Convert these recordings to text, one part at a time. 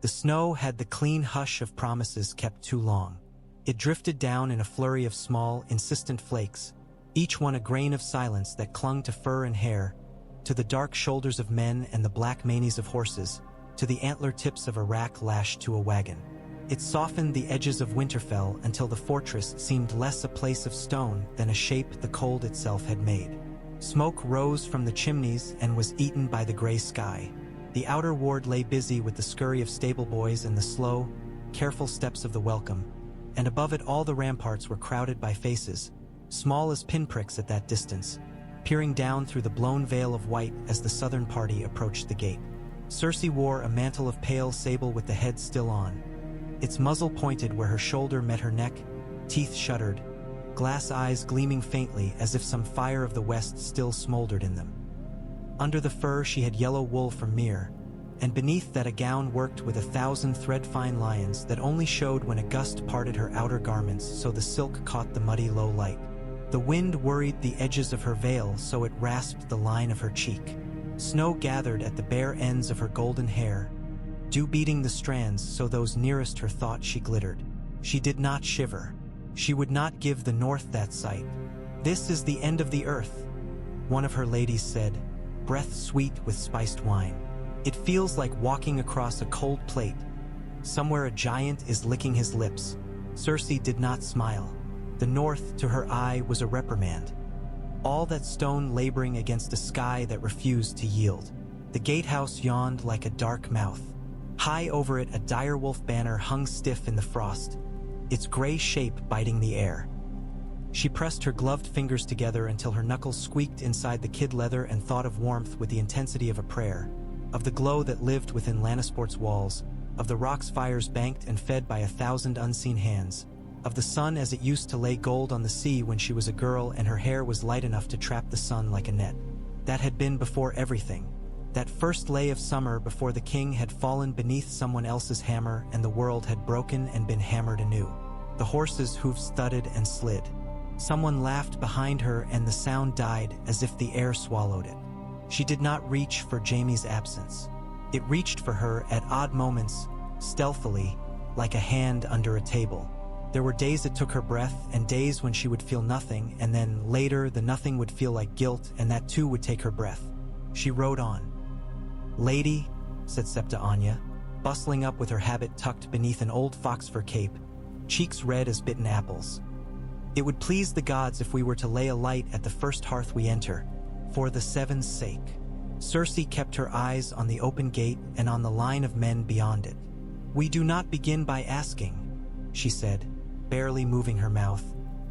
The snow had the clean hush of promises kept too long. It drifted down in a flurry of small, insistent flakes, each one a grain of silence that clung to fur and hair, to the dark shoulders of men and the black manes of horses, to the antler tips of a rack lashed to a wagon. It softened the edges of Winterfell until the fortress seemed less a place of stone than a shape the cold itself had made. Smoke rose from the chimneys and was eaten by the gray sky. The outer ward lay busy with the scurry of stable boys and the slow, careful steps of the welcome, and above it all the ramparts were crowded by faces, small as pinpricks at that distance, peering down through the blown veil of white as the southern party approached the gate. Cersei wore a mantle of pale sable with the head still on. Its muzzle pointed where her shoulder met her neck, teeth shuttered, glass eyes gleaming faintly as if some fire of the west still smoldered in them. Under the fur she had yellow wool from Myr, and beneath that a gown worked with 1,000 thread-fine lions that only showed when a gust parted her outer garments so the silk caught the muddy low light. The wind worried the edges of her veil so it rasped the line of her cheek. Snow gathered at the bare ends of her golden hair, dew beating the strands so those nearest her thought she glittered. She did not shiver. She would not give the north that sight. "This is the end of the earth," one of her ladies said, breath sweet with spiced wine. "It feels like walking across a cold plate. Somewhere a giant is licking his lips." Cersei did not smile. The north, to her eye, was a reprimand. All that stone laboring against a sky that refused to yield. The gatehouse yawned like a dark mouth. High over it a direwolf banner hung stiff in the frost, its gray shape biting the air. She pressed her gloved fingers together until her knuckles squeaked inside the kid leather and thought of warmth with the intensity of a prayer, of the glow that lived within Lannisport's walls, of the rock's fires banked and fed by 1,000 unseen hands, of the sun as it used to lay gold on the sea when she was a girl and her hair was light enough to trap the sun like a net. That had been before everything. That first lay of summer before the king had fallen beneath someone else's hammer and the world had broken and been hammered anew. The horses' hooves thudded and slid. Someone laughed behind her and the sound died as if the air swallowed it. She did not reach for Jaime's absence. It reached for her at odd moments, stealthily, like a hand under a table. There were days it took her breath and days when she would feel nothing, and then later the nothing would feel like guilt and that too would take her breath. She rode on. "Lady," said Septa Anya, bustling up with her habit tucked beneath an old fox fur cape, cheeks red as bitten apples. "It would please the gods if we were to lay a light at the first hearth we enter, for the Seven's sake." Cersei kept her eyes on the open gate and on the line of men beyond it. "We do not begin by asking," she said, barely moving her mouth.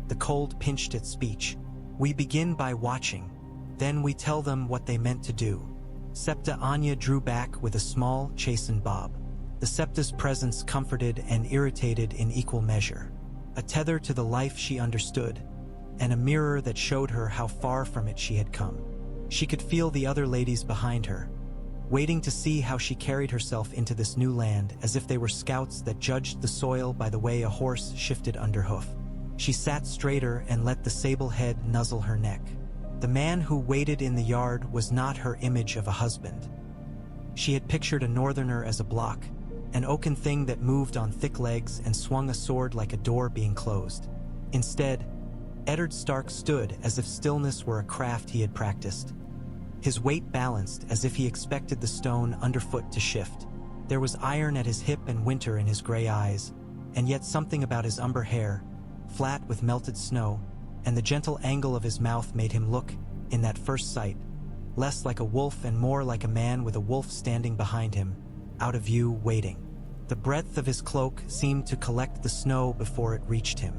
The cold pinched at speech. "We begin by watching. Then we tell them what they meant to do." Septa Anya drew back with a small, chastened bob. The Septa's presence comforted and irritated in equal measure. A tether to the life she understood, and a mirror that showed her how far from it she had come. She could feel the other ladies behind her, waiting to see how she carried herself into this new land as if they were scouts that judged the soil by the way a horse shifted underhoof. She sat straighter and let the sable head nuzzle her neck. The man who waited in the yard was not her image of a husband. She had pictured a northerner as a block, an oaken thing that moved on thick legs and swung a sword like a door being closed. Instead, Eddard Stark stood as if stillness were a craft he had practiced. His weight balanced as if he expected the stone underfoot to shift. There was iron at his hip and winter in his gray eyes, and yet something about his umber hair, flat with melted snow, and the gentle angle of his mouth made him look, in that first sight, less like a wolf and more like a man with a wolf standing behind him, out of view, waiting. The breadth of his cloak seemed to collect the snow before it reached him.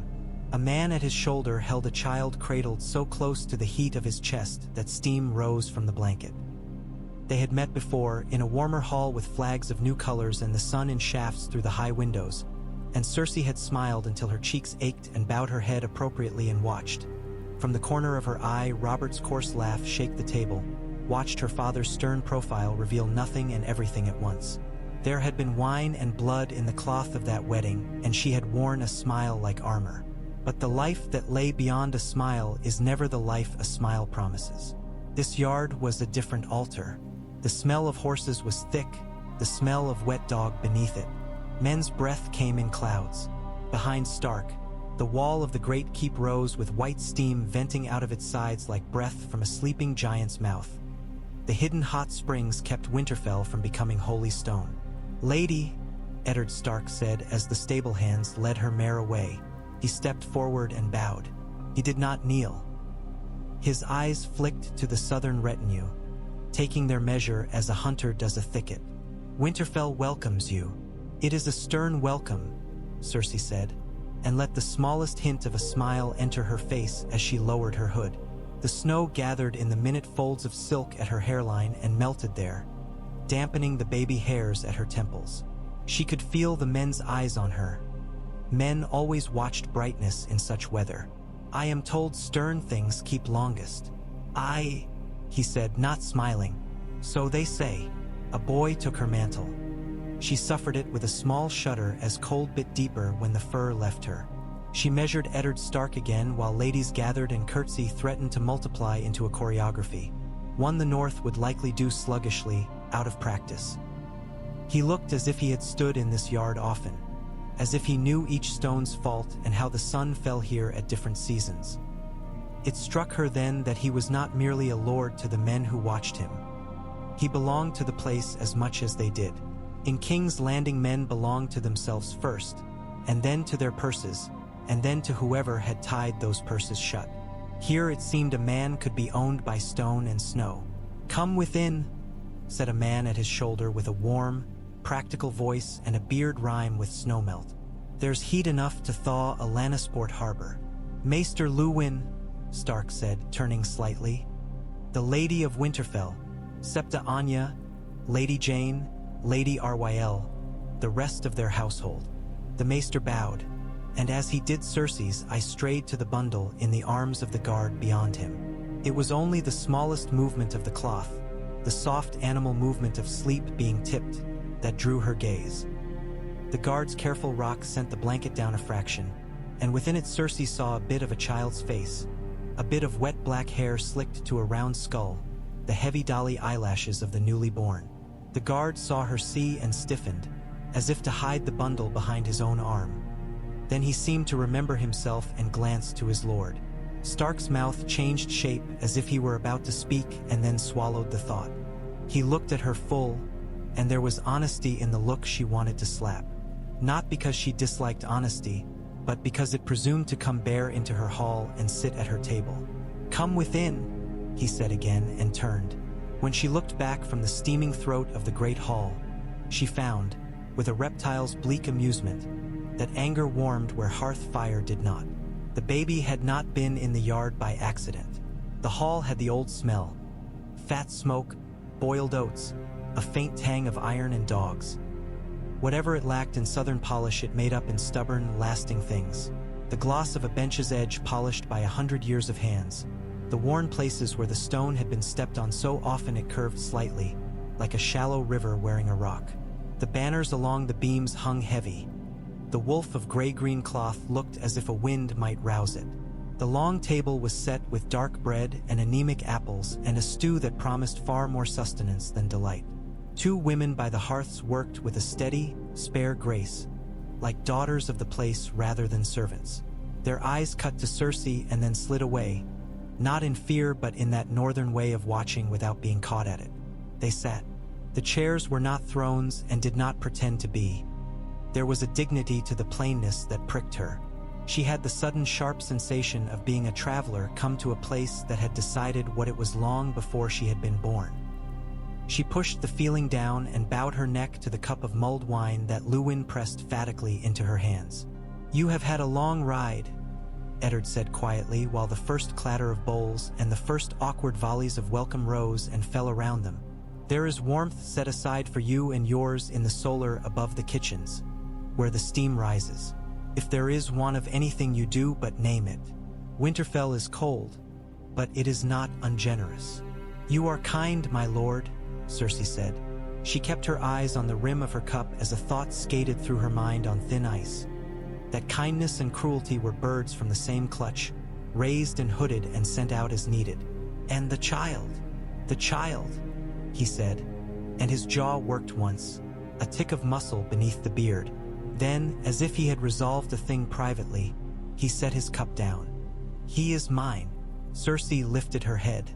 A man at his shoulder held a child cradled so close to the heat of his chest that steam rose from the blanket. They had met before, in a warmer hall with flags of new colors and the sun in shafts through the high windows, and Cersei had smiled until her cheeks ached and bowed her head appropriately and watched. From the corner of her eye, Robert's coarse laugh shake the table, watched her father's stern profile reveal nothing and everything at once. There had been wine and blood in the cloth of that wedding, and she had worn a smile like armor. But the life that lay beyond a smile is never the life a smile promises. This yard was a different altar. The smell of horses was thick, the smell of wet dog beneath it. Men's breath came in clouds. Behind Stark, the wall of the great keep rose with white steam venting out of its sides like breath from a sleeping giant's mouth. The hidden hot springs kept Winterfell from becoming holy stone. "Lady," Eddard Stark said as the stable hands led her mare away. He stepped forward and bowed. He did not kneel. His eyes flicked to the southern retinue, taking their measure as a hunter does a thicket. "Winterfell welcomes you. It is a stern welcome," Cersei said, and let the smallest hint of a smile enter her face as she lowered her hood. The snow gathered in the minute folds of silk at her hairline and melted there, dampening the baby hairs at her temples. She could feel the men's eyes on her. Men always watched brightness in such weather. "I am told stern things keep longest." He said, not smiling. "So they say." A boy took her mantle. She suffered it with a small shudder as cold bit deeper when the fur left her. She measured Eddard Stark again while ladies gathered and curtsy threatened to multiply into a choreography. One the North would likely do sluggishly, out of practice. He looked as if he had stood in this yard often, as if he knew each stone's fault and how the sun fell here at different seasons. It struck her then that he was not merely a lord to the men who watched him. He belonged to the place as much as they did. In King's Landing, men belonged to themselves first, and then to their purses, and then to whoever had tied those purses shut. Here it seemed a man could be owned by stone and snow. "Come within," said a man at his shoulder with a warm, practical voice and a beard rime with snowmelt. "There's heat enough to thaw a Lannisport harbor." "Maester Luwin," Stark said, turning slightly. "The Lady of Winterfell, Septa Anya, Lady Jane, Lady Arwyel, the rest of their household." The maester bowed, and as he did Cersei's, I strayed to the bundle in the arms of the guard beyond him. It was only the smallest movement of the cloth, the soft animal movement of sleep being tipped, that drew her gaze. The guard's careful rock sent the blanket down a fraction, and within it Cersei saw a bit of a child's face, a bit of wet black hair slicked to a round skull, the heavy dolly eyelashes of the newly born. The guard saw her see and stiffened, as if to hide the bundle behind his own arm. Then he seemed to remember himself and glanced to his lord. Stark's mouth changed shape as if he were about to speak and then swallowed the thought. He looked at her full, and there was honesty in the look she wanted to slap. Not because she disliked honesty, but because it presumed to come bare into her hall and sit at her table. "Come within," he said again and turned. When she looked back from the steaming throat of the great hall, she found, with a reptile's bleak amusement, that anger warmed where hearth fire did not. The baby had not been in the yard by accident. The hall had the old smell: fat smoke, boiled oats, a faint tang of iron and dogs. Whatever it lacked in southern polish it made up in stubborn, lasting things. The gloss of a bench's edge polished by 100 years of hands. The worn places where the stone had been stepped on so often it curved slightly, like a shallow river wearing a rock. The banners along the beams hung heavy. The woof of gray-green cloth looked as if a wind might rouse it. The long table was set with dark bread and anemic apples and a stew that promised far more sustenance than delight. Two women by the hearths worked with a steady, spare grace, like daughters of the place rather than servants. Their eyes cut to Cersei and then slid away, not in fear but in that northern way of watching without being caught at it. They sat. The chairs were not thrones and did not pretend to be. There was a dignity to the plainness that pricked her. She had the sudden sharp sensation of being a traveler come to a place that had decided what it was long before she had been born. She pushed the feeling down and bowed her neck to the cup of mulled wine that Luwin pressed phatically into her hands. "You have had a long ride," Eddard said quietly while the first clatter of bowls and the first awkward volleys of welcome rose and fell around them. "There is warmth set aside for you and yours in the solar above the kitchens, where the steam rises. If there is one of anything you do but name it. Winterfell is cold, but it is not ungenerous." "You are kind, my lord," Cersei said. She kept her eyes on the rim of her cup as a thought skated through her mind on thin ice. That kindness and cruelty were birds from the same clutch, raised and hooded and sent out as needed. "And the child," he said, and his jaw worked once, a tick of muscle beneath the beard. Then, as if he had resolved the thing privately, he set his cup down. "He is mine." Cersei lifted her head.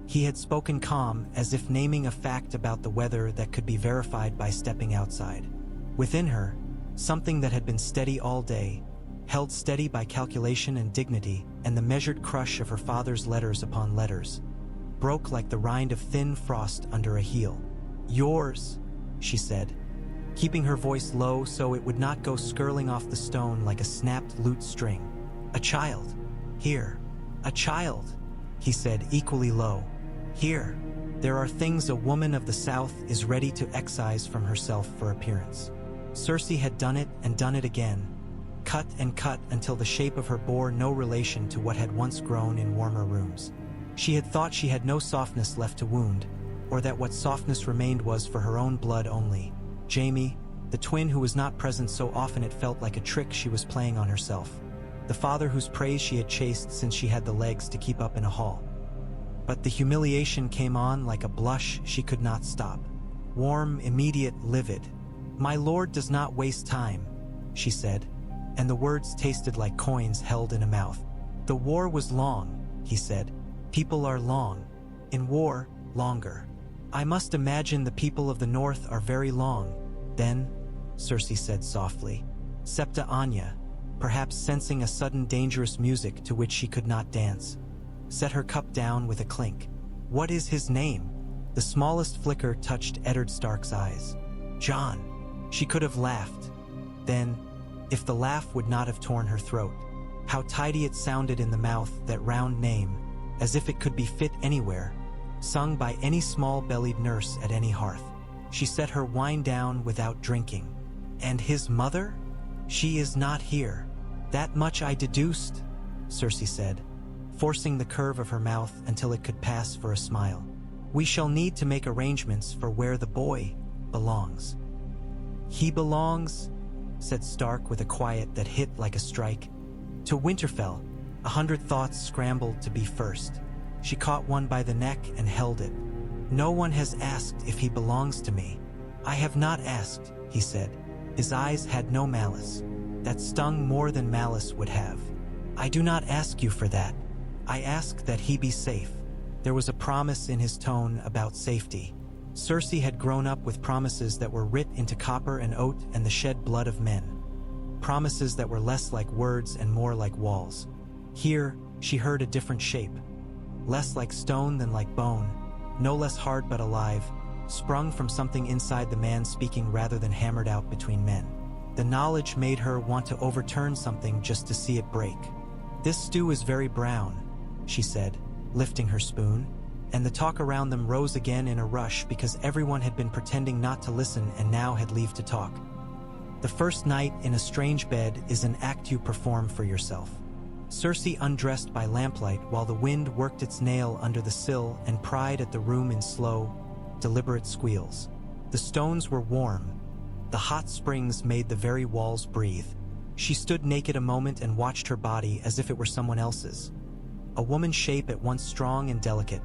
He had spoken calm, as if naming a fact about the weather that could be verified by stepping outside. Within her, something that had been steady all day, held steady by calculation and dignity, and the measured crush of her father's letters upon letters, broke like the rind of thin frost under a heel. "Yours," she said, keeping her voice low so it would not go skirling off the stone like a snapped lute string. "A child. Here." "A child," he said equally low. "Here. There are things a woman of the South is ready to excise from herself for appearance." Cersei had done it and done it again, cut and cut until the shape of her bore no relation to what had once grown in warmer rooms. She had thought she had no softness left to wound, or that what softness remained was for her own blood only. Jaime, the twin who was not present so often it felt like a trick she was playing on herself. The father whose praise she had chased since she had the legs to keep up in a hall. But the humiliation came on like a blush she could not stop. Warm, immediate, livid. "My lord does not waste time," she said, and the words tasted like coins held in a mouth. "The war was long," he said. "People are long. In war, longer. I must imagine the people of the north are very long." "Then," Cersei said softly, "Septa Anya," perhaps sensing a sudden dangerous music to which she could not dance, set her cup down with a clink. "What is his name?" The smallest flicker touched Eddard Stark's eyes. "Jon." She could have laughed. Then, if the laugh would not have torn her throat, how tidy it sounded in the mouth, that round name, as if it could be fit anywhere, sung by any small-bellied nurse at any hearth. She set her wine down without drinking. "And his mother? She is not here." "That much I deduced," Cersei said, forcing the curve of her mouth until it could pass for a smile. "We shall need to make arrangements for where the boy belongs." "He belongs," said Stark with a quiet that hit like a strike, "to Winterfell." 100 thoughts scrambled to be first. She caught one by the neck and held it. "No one has asked if he belongs to me." "I have not asked," he said. His eyes had no malice. That stung more than malice would have. "I do not ask you for that. I ask that he be safe." There was a promise in his tone about safety. Cersei had grown up with promises that were writ into copper and oat and the shed blood of men. Promises that were less like words and more like walls. Here, she heard a different shape. Less like stone than like bone, no less hard but alive, sprung from something inside the man speaking rather than hammered out between men. The knowledge made her want to overturn something just to see it break. "This stew is very brown," she said, lifting her spoon, and the talk around them rose again in a rush because everyone had been pretending not to listen and now had leave to talk. "The first night in a strange bed is an act you perform for yourself." Cersei undressed by lamplight while the wind worked its nail under the sill and pried at the room in slow, deliberate squeals. The stones were warm. The hot springs made the very walls breathe. She stood naked a moment and watched her body as if it were someone else's. A woman's shape at once strong and delicate,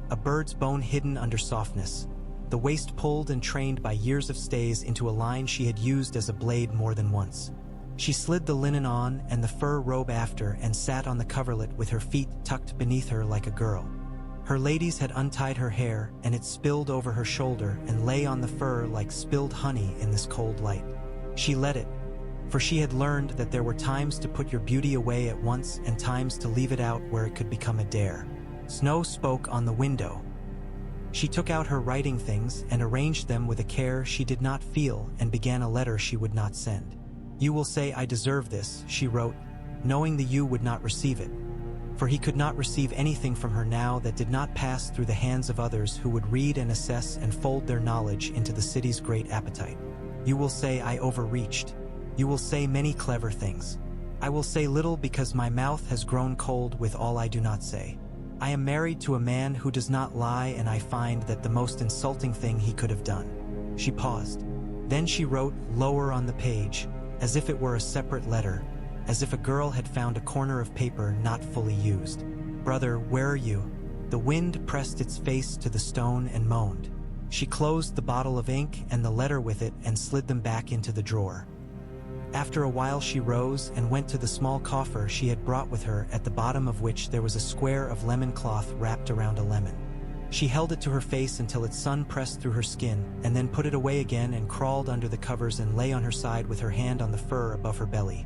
a bird's bone hidden under softness, the waist pulled and trained by years of stays into a line she had used as a blade more than once. She slid the linen on and the fur robe after and sat on the coverlet with her feet tucked beneath her like a girl. Her ladies had untied her hair and it spilled over her shoulder and lay on the fur like spilled honey in this cold light. She let it, for she had learned that there were times to put your beauty away at once and times to leave it out where it could become a dare. Snow spoke on the window. She took out her writing things and arranged them with a care she did not feel and began a letter she would not send. "You will say I deserve this," she wrote, knowing the you would not receive it. For he could not receive anything from her now that did not pass through the hands of others who would read and assess and fold their knowledge into the city's great appetite. "You will say I overreached. You will say many clever things. I will say little because my mouth has grown cold with all I do not say. I am married to a man who does not lie and I find that the most insulting thing he could have done." She paused. Then she wrote lower on the page, as if it were a separate letter, as if a girl had found a corner of paper not fully used. "Brother, where are you?" The wind pressed its face to the stone and moaned. She closed the bottle of ink and the letter with it and slid them back into the drawer. After a while she rose and went to the small coffer she had brought with her, at the bottom of which there was a square of lemon cloth wrapped around a lemon. She held it to her face until its sun pressed through her skin, and then put it away again and crawled under the covers and lay on her side with her hand on the fur above her belly.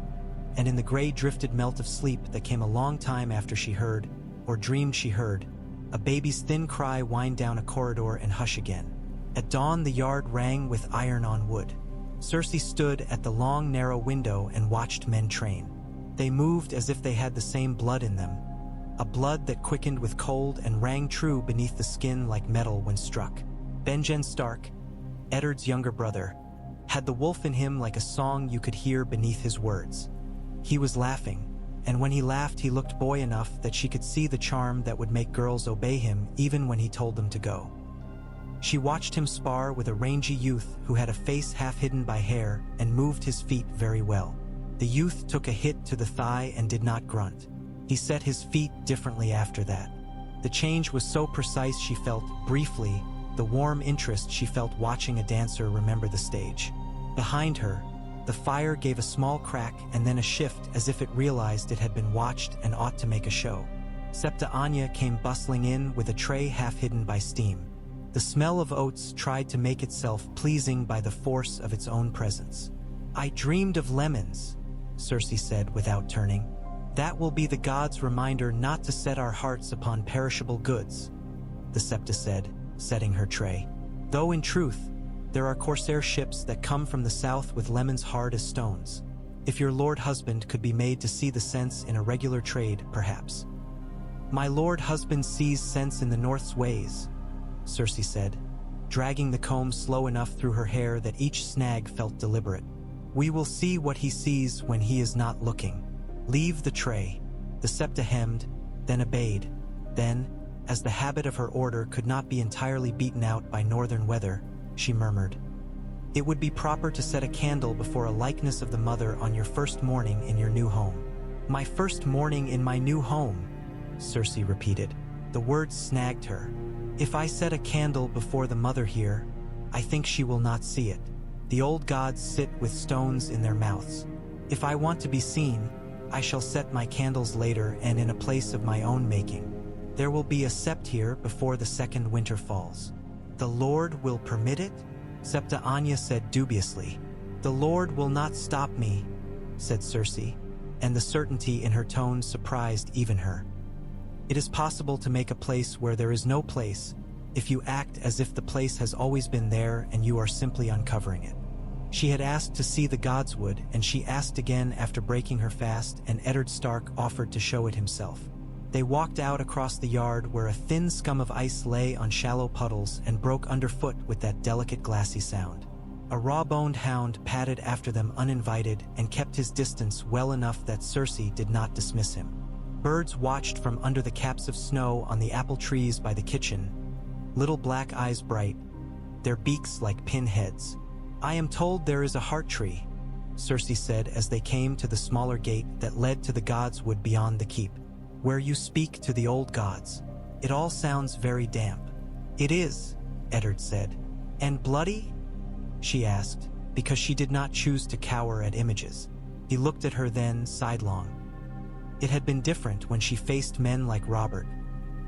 And in the gray drifted melt of sleep that came a long time after she heard, or dreamed she heard, a baby's thin cry wind down a corridor and hush again. At dawn the yard rang with iron on wood. Cersei stood at the long narrow window and watched men train. They moved as if they had the same blood in them, a blood that quickened with cold and rang true beneath the skin like metal when struck. Benjen Stark, Eddard's younger brother, had the wolf in him like a song you could hear beneath his words. He was laughing, and when he laughed he looked boy enough that she could see the charm that would make girls obey him even when he told them to go. She watched him spar with a rangy youth who had a face half hidden by hair and moved his feet very well. The youth took a hit to the thigh and did not grunt. He set his feet differently after that. The change was so precise she felt, briefly, the warm interest she felt watching a dancer remember the stage. Behind her, the fire gave a small crack and then a shift as if it realized it had been watched and ought to make a show. Septa Anya came bustling in with a tray half hidden by steam. The smell of oats tried to make itself pleasing by the force of its own presence. "I dreamed of lemons," Cersei said without turning. "That will be the gods' reminder not to set our hearts upon perishable goods," the Septa said, setting her tray. "Though in truth, there are corsair ships that come from the south with lemons hard as stones. If your lord husband could be made to see the sense in a regular trade, perhaps." "My lord husband sees sense in the north's ways," Cersei said, dragging the comb slow enough through her hair that each snag felt deliberate. "We will see what he sees when he is not looking. Leave the tray." The Septa hemmed, then obeyed. Then, as the habit of her order could not be entirely beaten out by northern weather, she murmured, "It would be proper to set a candle before a likeness of the mother on your first morning in your new home." "My first morning in my new home," Cersei repeated. The words snagged her. "If I set a candle before the mother here, I think she will not see it. The old gods sit with stones in their mouths. If I want to be seen, I shall set my candles later and in a place of my own making. There will be a sept here before the second winter falls." "The Lord will permit it?" Septa Anya said dubiously. "The Lord will not stop me," said Cersei, and the certainty in her tone surprised even her. "It is possible to make a place where there is no place, if you act as if the place has always been there and you are simply uncovering it." She had asked to see the gods would, and she asked again after breaking her fast, and Eddard Stark offered to show it himself. They walked out across the yard where a thin scum of ice lay on shallow puddles and broke underfoot with that delicate glassy sound. A raw-boned hound padded after them uninvited and kept his distance well enough that Cersei did not dismiss him. Birds watched from under the caps of snow on the apple trees by the kitchen, little black eyes bright, their beaks like pinheads. "I am told there is a heart tree," Cersei said as they came to the smaller gate that led to the gods' wood beyond the keep, "where you speak to the old gods. It all sounds very damp." "It is," Eddard said. "And bloody?" she asked, because she did not choose to cower at images. He looked at her then, sidelong. It had been different when she faced men like Robert,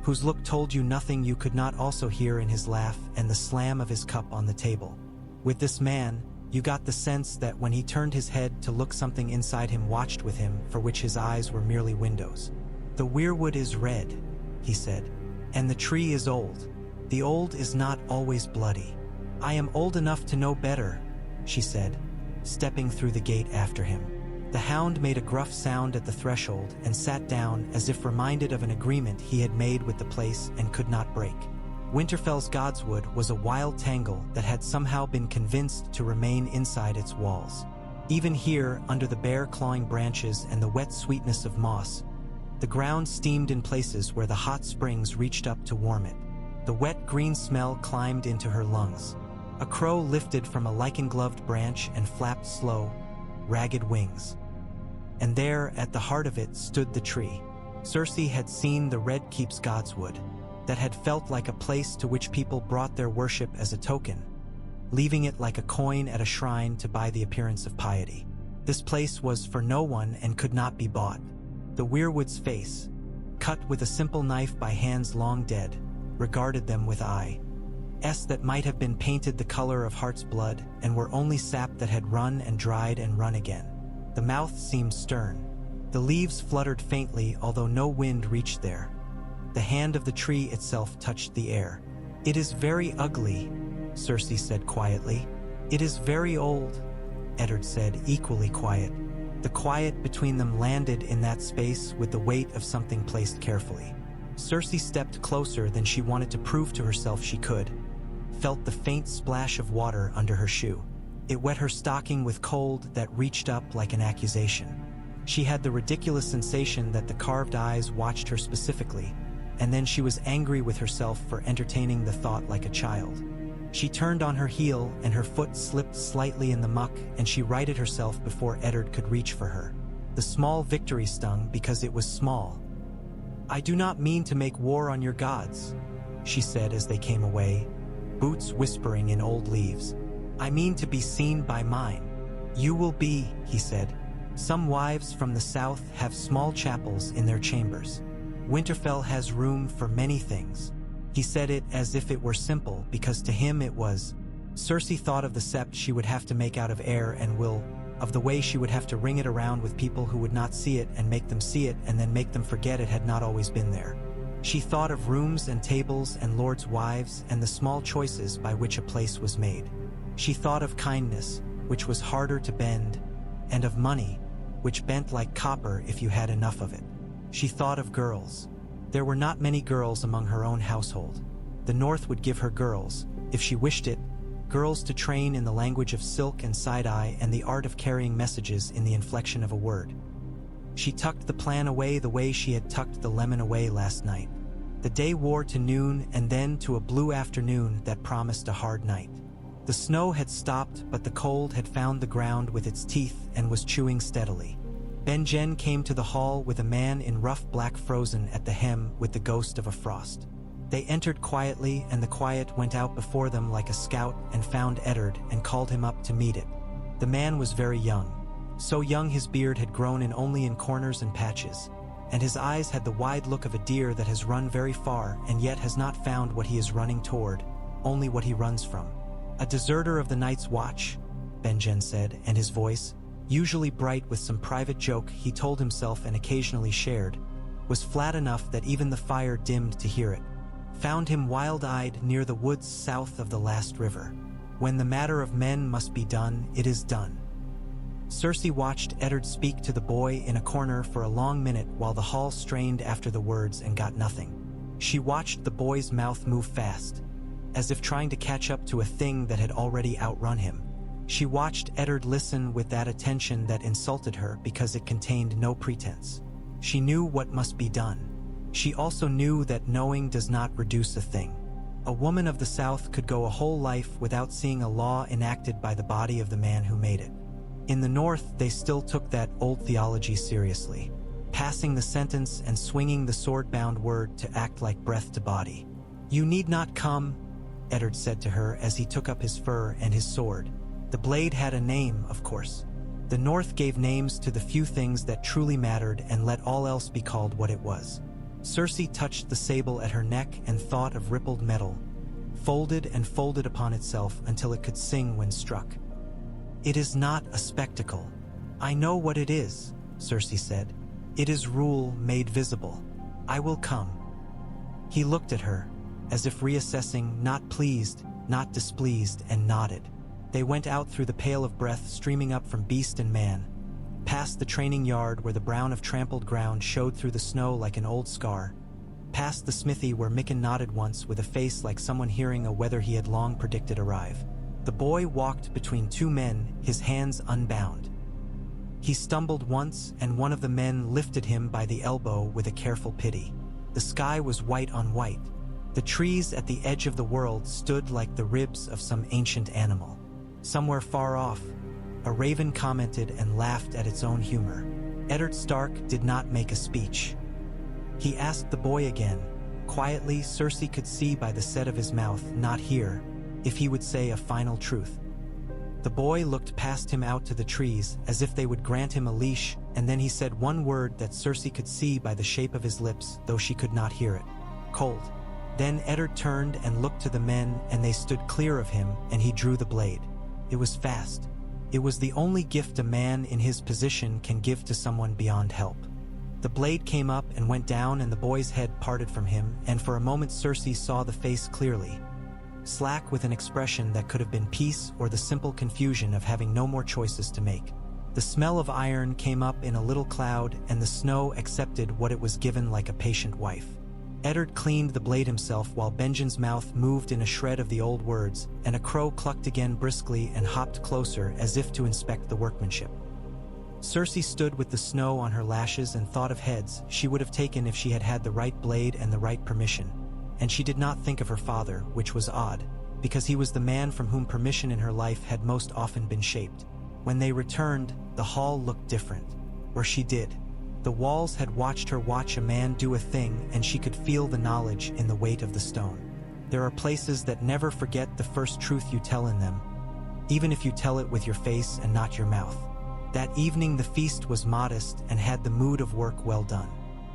whose look told you nothing you could not also hear in his laugh and the slam of his cup on the table. With this man, you got the sense that when he turned his head to look, something inside him watched with him for which his eyes were merely windows. "The weirwood is red," he said, "and the tree is old. The old is not always bloody." "I am old enough to know better," she said, stepping through the gate after him. The hound made a gruff sound at the threshold and sat down as if reminded of an agreement he had made with the place and could not break. Winterfell's godswood was a wild tangle that had somehow been convinced to remain inside its walls. Even here, under the bare clawing branches and the wet sweetness of moss, the ground steamed in places where the hot springs reached up to warm it. The wet green smell climbed into her lungs. A crow lifted from a lichen-gloved branch and flapped slow, ragged wings. And there, at the heart of it, stood the tree. Cersei had seen the Red Keep's godswood. that had felt like a place to which people brought their worship as a token, leaving it like a coin at a shrine to buy the appearance of piety. This place was for no one and could not be bought. The weirwood's face, cut with a simple knife by hands long dead, regarded them with eyes that might have been painted the color of heart's blood and were only sap that had run and dried and run again. The mouth seemed stern. The leaves fluttered faintly, although no wind reached there. The hand of the tree itself touched the air. "It is very ugly," Cersei said quietly. "It is very old," Eddard said, equally quiet. The quiet between them landed in that space with the weight of something placed carefully. Cersei stepped closer than she wanted to prove to herself she could, felt the faint splash of water under her shoe. It wet her stocking with cold that reached up like an accusation. She had the ridiculous sensation that the carved eyes watched her specifically, and then she was angry with herself for entertaining the thought like a child. She turned on her heel and her foot slipped slightly in the muck, and she righted herself before Eddard could reach for her. The small victory stung because it was small. "I do not mean to make war on your gods," she said as they came away, boots whispering in old leaves. "I mean to be seen by mine." "You will be," he said. "Some wives from the south have small chapels in their chambers. Winterfell has room for many things." He said it as if it were simple, because to him it was. Cersei thought of the sept she would have to make out of air and will, of the way she would have to ring it around with people who would not see it and make them see it and then make them forget it had not always been there. She thought of rooms and tables and lords' wives and the small choices by which a place was made. She thought of kindness, which was harder to bend, and of money, which bent like copper if you had enough of it. She thought of girls. There were not many girls among her own household. The North would give her girls, if she wished it, girls to train in the language of silk and side-eye and the art of carrying messages in the inflection of a word. She tucked the plan away the way she had tucked the lemon away last night. The day wore to noon and then to a blue afternoon that promised a hard night. The snow had stopped, but the cold had found the ground with its teeth and was chewing steadily. Benjen came to the hall with a man in rough black frozen at the hem with the ghost of a frost. They entered quietly, and the quiet went out before them like a scout and found Eddard and called him up to meet it. The man was very young. So young his beard had grown in only in corners and patches, and his eyes had the wide look of a deer that has run very far and yet has not found what he is running toward, only what he runs from. "A deserter of the night's watch," Benjen said, and his voice, usually bright with some private joke he told himself and occasionally shared, was flat enough that even the fire dimmed to hear it. "Found him wild-eyed near the woods south of the last river. When the matter of men must be done, it is done." Cersei watched Eddard speak to the boy in a corner for a long minute while the hall strained after the words and got nothing. She watched the boy's mouth move fast, as if trying to catch up to a thing that had already outrun him. She watched Eddard listen with that attention that insulted her because it contained no pretense. She knew what must be done. She also knew that knowing does not reduce a thing. A woman of the South could go a whole life without seeing a law enacted by the body of the man who made it. In the North, they still took that old theology seriously, passing the sentence and swinging the sword-bound word to act like breath to body. "You need not come," Eddard said to her as he took up his fur and his sword. The blade had a name, of course. The North gave names to the few things that truly mattered and let all else be called what it was. Cersei touched the sable at her neck and thought of rippled metal, folded and folded upon itself until it could sing when struck. "It is not a spectacle. I know what it is," Cersei said. "It is rule made visible. I will come." He looked at her, as if reassessing, not pleased, not displeased, and nodded. They went out through the pale of breath streaming up from beast and man, past the training yard where the brown of trampled ground showed through the snow like an old scar, past the smithy where Mikken nodded once with a face like someone hearing a weather he had long predicted arrive. The boy walked between two men, his hands unbound. He stumbled once, and one of the men lifted him by the elbow with a careful pity. The sky was white on white. The trees at the edge of the world stood like the ribs of some ancient animal. Somewhere far off, a raven commented and laughed at its own humor. Eddard Stark did not make a speech. He asked the boy again, Quietly, Cersei could see by the set of his mouth, not here, if he would say a final truth. The boy looked past him out to the trees, as if they would grant him a leash, and then he said one word that Cersei could see by the shape of his lips, though she could not hear it. Cold. Then Eddard turned and looked to the men, and they stood clear of him, and he drew the blade. It was fast. It was the only gift a man in his position can give to someone beyond help. The blade came up and went down, and the boy's head parted from him, and for a moment Cersei saw the face clearly. Slack, with an expression that could have been peace or the simple confusion of having no more choices to make. The smell of iron came up in a little cloud, and the snow accepted what it was given like a patient wife. Eddard cleaned the blade himself while Benjen's mouth moved in a shred of the old words, and a crow clucked again briskly and hopped closer as if to inspect the workmanship. Cersei stood with the snow on her lashes and thought of heads she would have taken if she had had the right blade and the right permission. And she did not think of her father, which was odd, because he was the man from whom permission in her life had most often been shaped. When they returned, the hall looked different. Or she did. The walls had watched her watch a man do a thing, and she could feel the knowledge in the weight of the stone. There are places that never forget the first truth you tell in them, even if you tell it with your face and not your mouth. That evening the feast was modest and had the mood of work well done.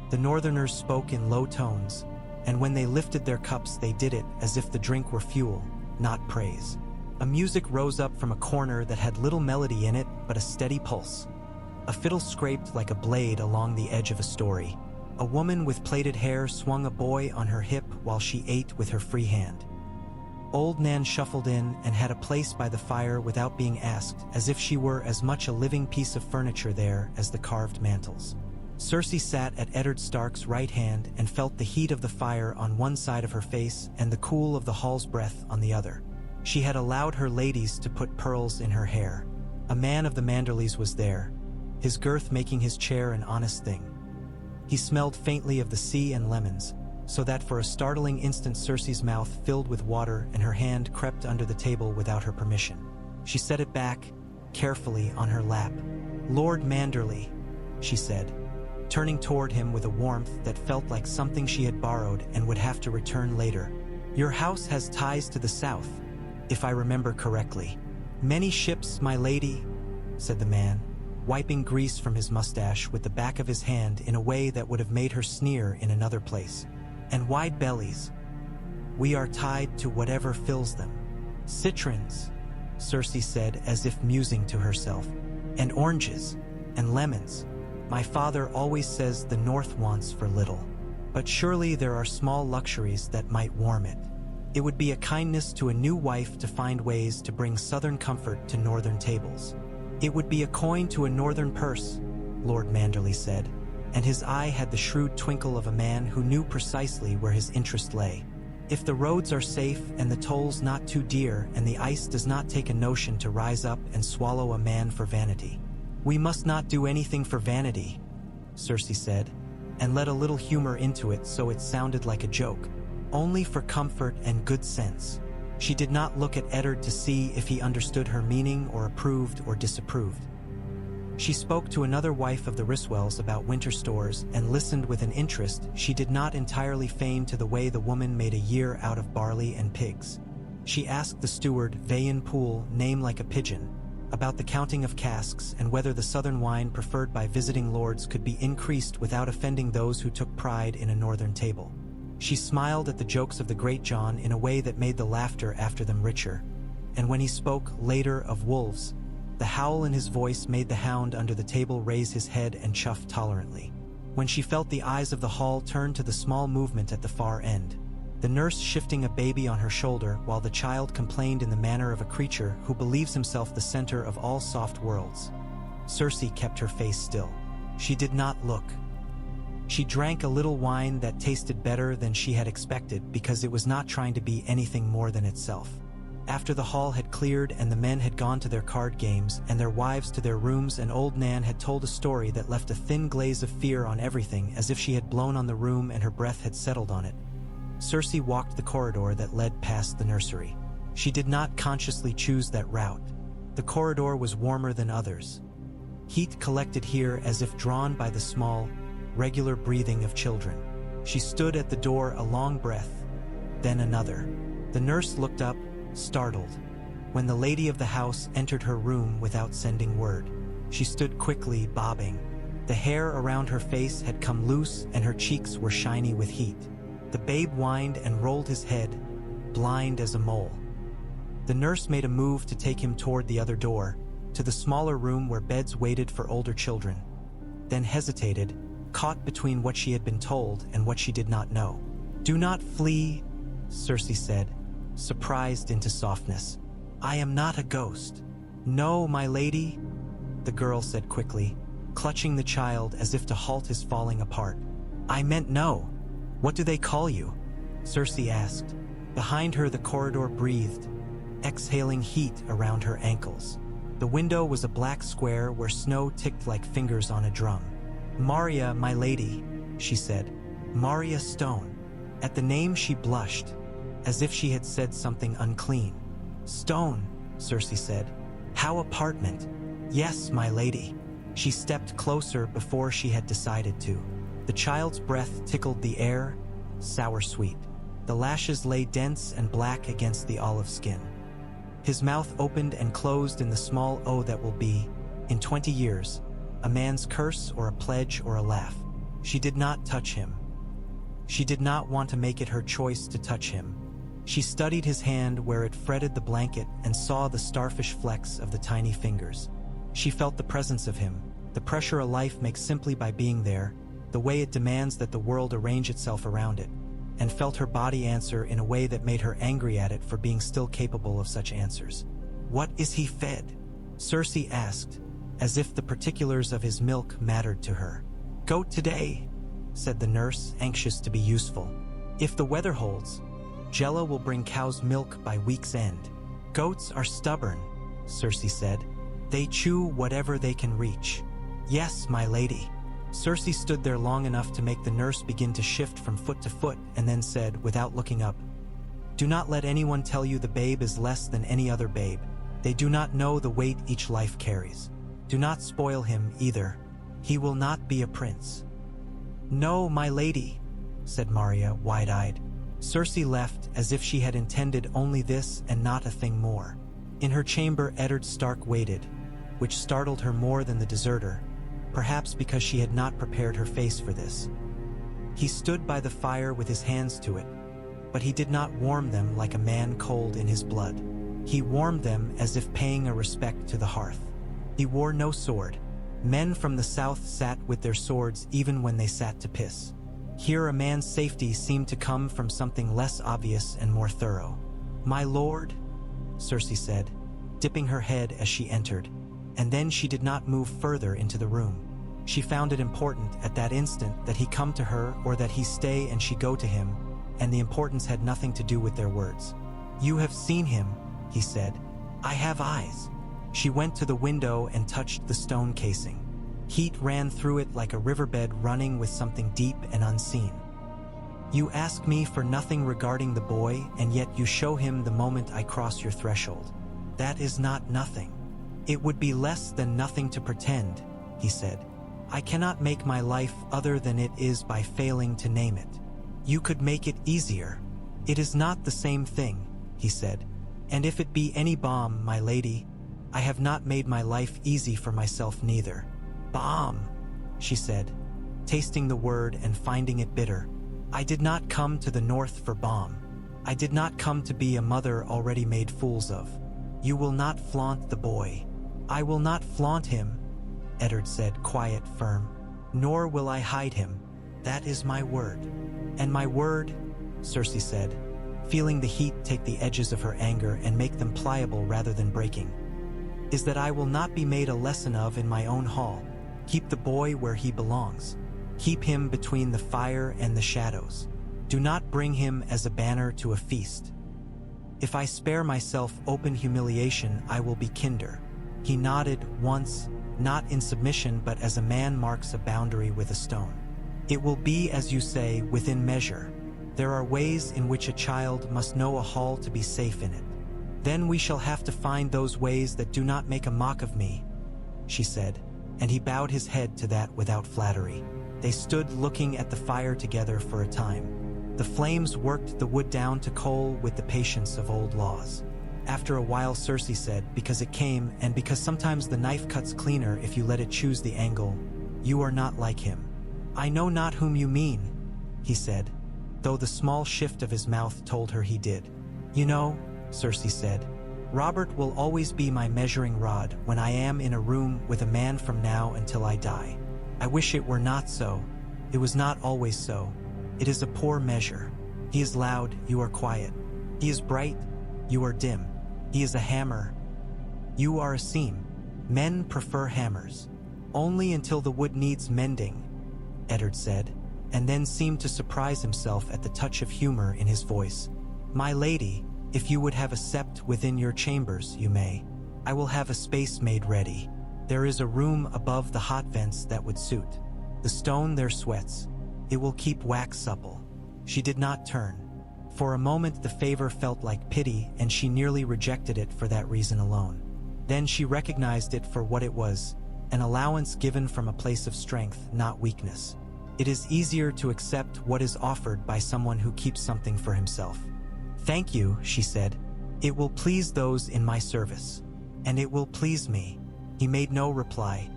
The Northerners spoke in low tones, and when they lifted their cups they did it as if the drink were fuel, not praise. A music rose up from a corner that had little melody in it but a steady pulse. A fiddle scraped like a blade along the edge of a story. A woman with plaited hair swung a boy on her hip while she ate with her free hand. Old Nan shuffled in and had a place by the fire without being asked, as if she were as much a living piece of furniture there as the carved mantels. Cersei sat at Eddard Stark's right hand and felt the heat of the fire on one side of her face and the cool of the hall's breath on the other. She had allowed her ladies to put pearls in her hair. A man of the Manderleys was there, his girth making his chair an honest thing. He smelled faintly of the sea and lemons, so that for a startling instant Cersei's mouth filled with water and her hand crept under the table without her permission. She set it back, carefully, on her lap. "Lord Manderley," she said, turning toward him with a warmth that felt like something she had borrowed and would have to return later. "Your house has ties to the south, if I remember correctly." "Many ships, my lady," said the man, wiping grease from his mustache with the back of his hand in a way that would have made her sneer in another place. "And wide bellies. We are tied to whatever fills them." "Citrons," Cersei said as if musing to herself. "And oranges, and lemons. My father always says the North wants for little. But surely there are small luxuries that might warm it. It would be a kindness to a new wife to find ways to bring southern comfort to northern tables." "It would be a coin to a northern purse," Lord Manderley said, and his eye had the shrewd twinkle of a man who knew precisely where his interest lay. "If the roads are safe and the tolls not too dear and the ice does not take a notion to rise up and swallow a man for vanity." "We must not do anything for vanity," Cersei said, and let a little humor into it so it sounded like a joke. "Only for comfort and good sense." She did not look at Eddard to see if he understood her meaning or approved or disapproved. She spoke to another wife of the Riswells about winter stores and listened with an interest she did not entirely feign to the way the woman made a year out of barley and pigs. She asked the steward, Vayan Poole, name like a pigeon, about the counting of casks and whether the southern wine preferred by visiting lords could be increased without offending those who took pride in a northern table. She smiled at the jokes of the Great John in a way that made the laughter after them richer, and when he spoke later of wolves, the howl in his voice made the hound under the table raise his head and chuff tolerantly. When she felt the eyes of the hall turn to the small movement at the far end, the nurse shifting a baby on her shoulder while the child complained in the manner of a creature who believes himself the center of all soft worlds, Cersei kept her face still. She did not look. She drank a little wine that tasted better than she had expected because it was not trying to be anything more than itself. After the hall had cleared and the men had gone to their card games and their wives to their rooms and old Nan had told a story that left a thin glaze of fear on everything as if she had blown on the room and her breath had settled on it, Cersei walked the corridor that led past the nursery. She did not consciously choose that route. The corridor was warmer than others. Heat collected here as if drawn by the small, regular breathing of children. She stood at the door a long breath, then another. The nurse looked up, startled. When the lady of the house entered her room without sending word, she stood quickly, bobbing. The hair around her face had come loose and her cheeks were shiny with heat. The babe whined and rolled his head, blind as a mole. The nurse made a move to take him toward the other door, to the smaller room where beds waited for older children, then hesitated, caught between what she had been told and what she did not know. "Do not flee," Cersei said, surprised into softness. "I am not a ghost." "No, my lady," the girl said quickly, clutching the child as if to halt his falling apart. "I meant no." "What do they call you?" Cersei asked. Behind her the corridor breathed, exhaling heat around her ankles. The window was a black square where snow ticked like fingers on a drum. "Marya, my lady," she said. "Marya Stone." At the name she blushed, as if she had said something unclean. "Stone," Cersei said. "How apartment?" "Yes, my lady." She stepped closer before she had decided to. The child's breath tickled the air, sour-sweet. The lashes lay dense and black against the olive skin. His mouth opened and closed in the small O that will be, in 20 years, a man's curse or a pledge or a laugh. She did not touch him. She did not want to make it her choice to touch him. She studied his hand where it fretted the blanket and saw the starfish flecks of the tiny fingers. She felt the presence of him, the pressure a life makes simply by being there, the way it demands that the world arrange itself around it, and felt her body answer in a way that made her angry at it for being still capable of such answers. "What is he fed?" Cersei asked, as if the particulars of his milk mattered to her. "Goat today," said the nurse, anxious to be useful. "If the weather holds, Jella will bring cow's milk by week's end." "Goats are stubborn," Cersei said. "They chew whatever they can reach." "Yes, my lady." Cersei stood there long enough to make the nurse begin to shift from foot to foot and then said, without looking up, "Do not let anyone tell you the babe is less than any other babe. They do not know the weight each life carries. Do not spoil him either. He will not be a prince." "No, my lady," said Marya, wide-eyed. Cersei left as if she had intended only this and not a thing more. In her chamber Eddard Stark waited, which startled her more than the deserter, perhaps because she had not prepared her face for this. He stood by the fire with his hands to it, but he did not warm them like a man cold in his blood. He warmed them as if paying a respect to the hearth. He wore no sword. Men from the south sat with their swords even when they sat to piss. Here a man's safety seemed to come from something less obvious and more thorough. "My lord," Cersei said, dipping her head as she entered, and then she did not move further into the room. She found it important at that instant that he come to her or that he stay and she go to him, and the importance had nothing to do with their words. "You have seen him," he said. "I have eyes." She went to the window and touched the stone casing. Heat ran through it like a riverbed running with something deep and unseen. "You ask me for nothing regarding the boy, and yet you show him the moment I cross your threshold. That is not nothing." "It would be less than nothing to pretend," he said. "I cannot make my life other than it is by failing to name it." "You could make it easier." "It is not the same thing," he said. "And if it be any balm, my lady, I have not made my life easy for myself neither." "Balm," she said, tasting the word and finding it bitter. "I did not come to the north for balm. I did not come to be a mother already made fools of. You will not flaunt the boy." "I will not flaunt him," Eddard said, quiet, firm. "Nor will I hide him. That is my word." "And my word," Cersei said, feeling the heat take the edges of her anger and make them pliable rather than breaking, "is that I will not be made a lesson of in my own hall. Keep the boy where he belongs. Keep him between the fire and the shadows. Do not bring him as a banner to a feast. If I spare myself open humiliation, I will be kinder." He nodded once, not in submission but as a man marks a boundary with a stone. "It will be, as you say, within measure. There are ways in which a child must know a hall to be safe in it. Then we shall have to find those ways that do not make a mock of me," she said, and he bowed his head to that without flattery. They stood looking at the fire together for a time. The flames worked the wood down to coal with the patience of old laws. After a while Cersei said, "Because it came, and because sometimes the knife cuts cleaner if you let it choose the angle, you are not like him." "I know not whom you mean," he said, though the small shift of his mouth told her he did. "You know," Cersei said, "Robert will always be my measuring rod when I am in a room with a man from now until I die. I wish it were not so. It was not always so. It is a poor measure. He is loud, you are quiet. He is bright, you are dim. He is a hammer, you are a seam. Men prefer hammers. Only until the wood needs mending," Eddard said, and then seemed to surprise himself at the touch of humor in his voice. "My lady, if you would have a sept within your chambers, you may. I will have a space made ready. There is a room above the hot vents that would suit. The stone there sweats. It will keep wax supple." She did not turn. For a moment the favor felt like pity, and she nearly rejected it for that reason alone. Then she recognized it for what it was, an allowance given from a place of strength, not weakness. It is easier to accept what is offered by someone who keeps something for himself. "Thank you," she said. "It will please those in my service. And it will please me." He made no reply.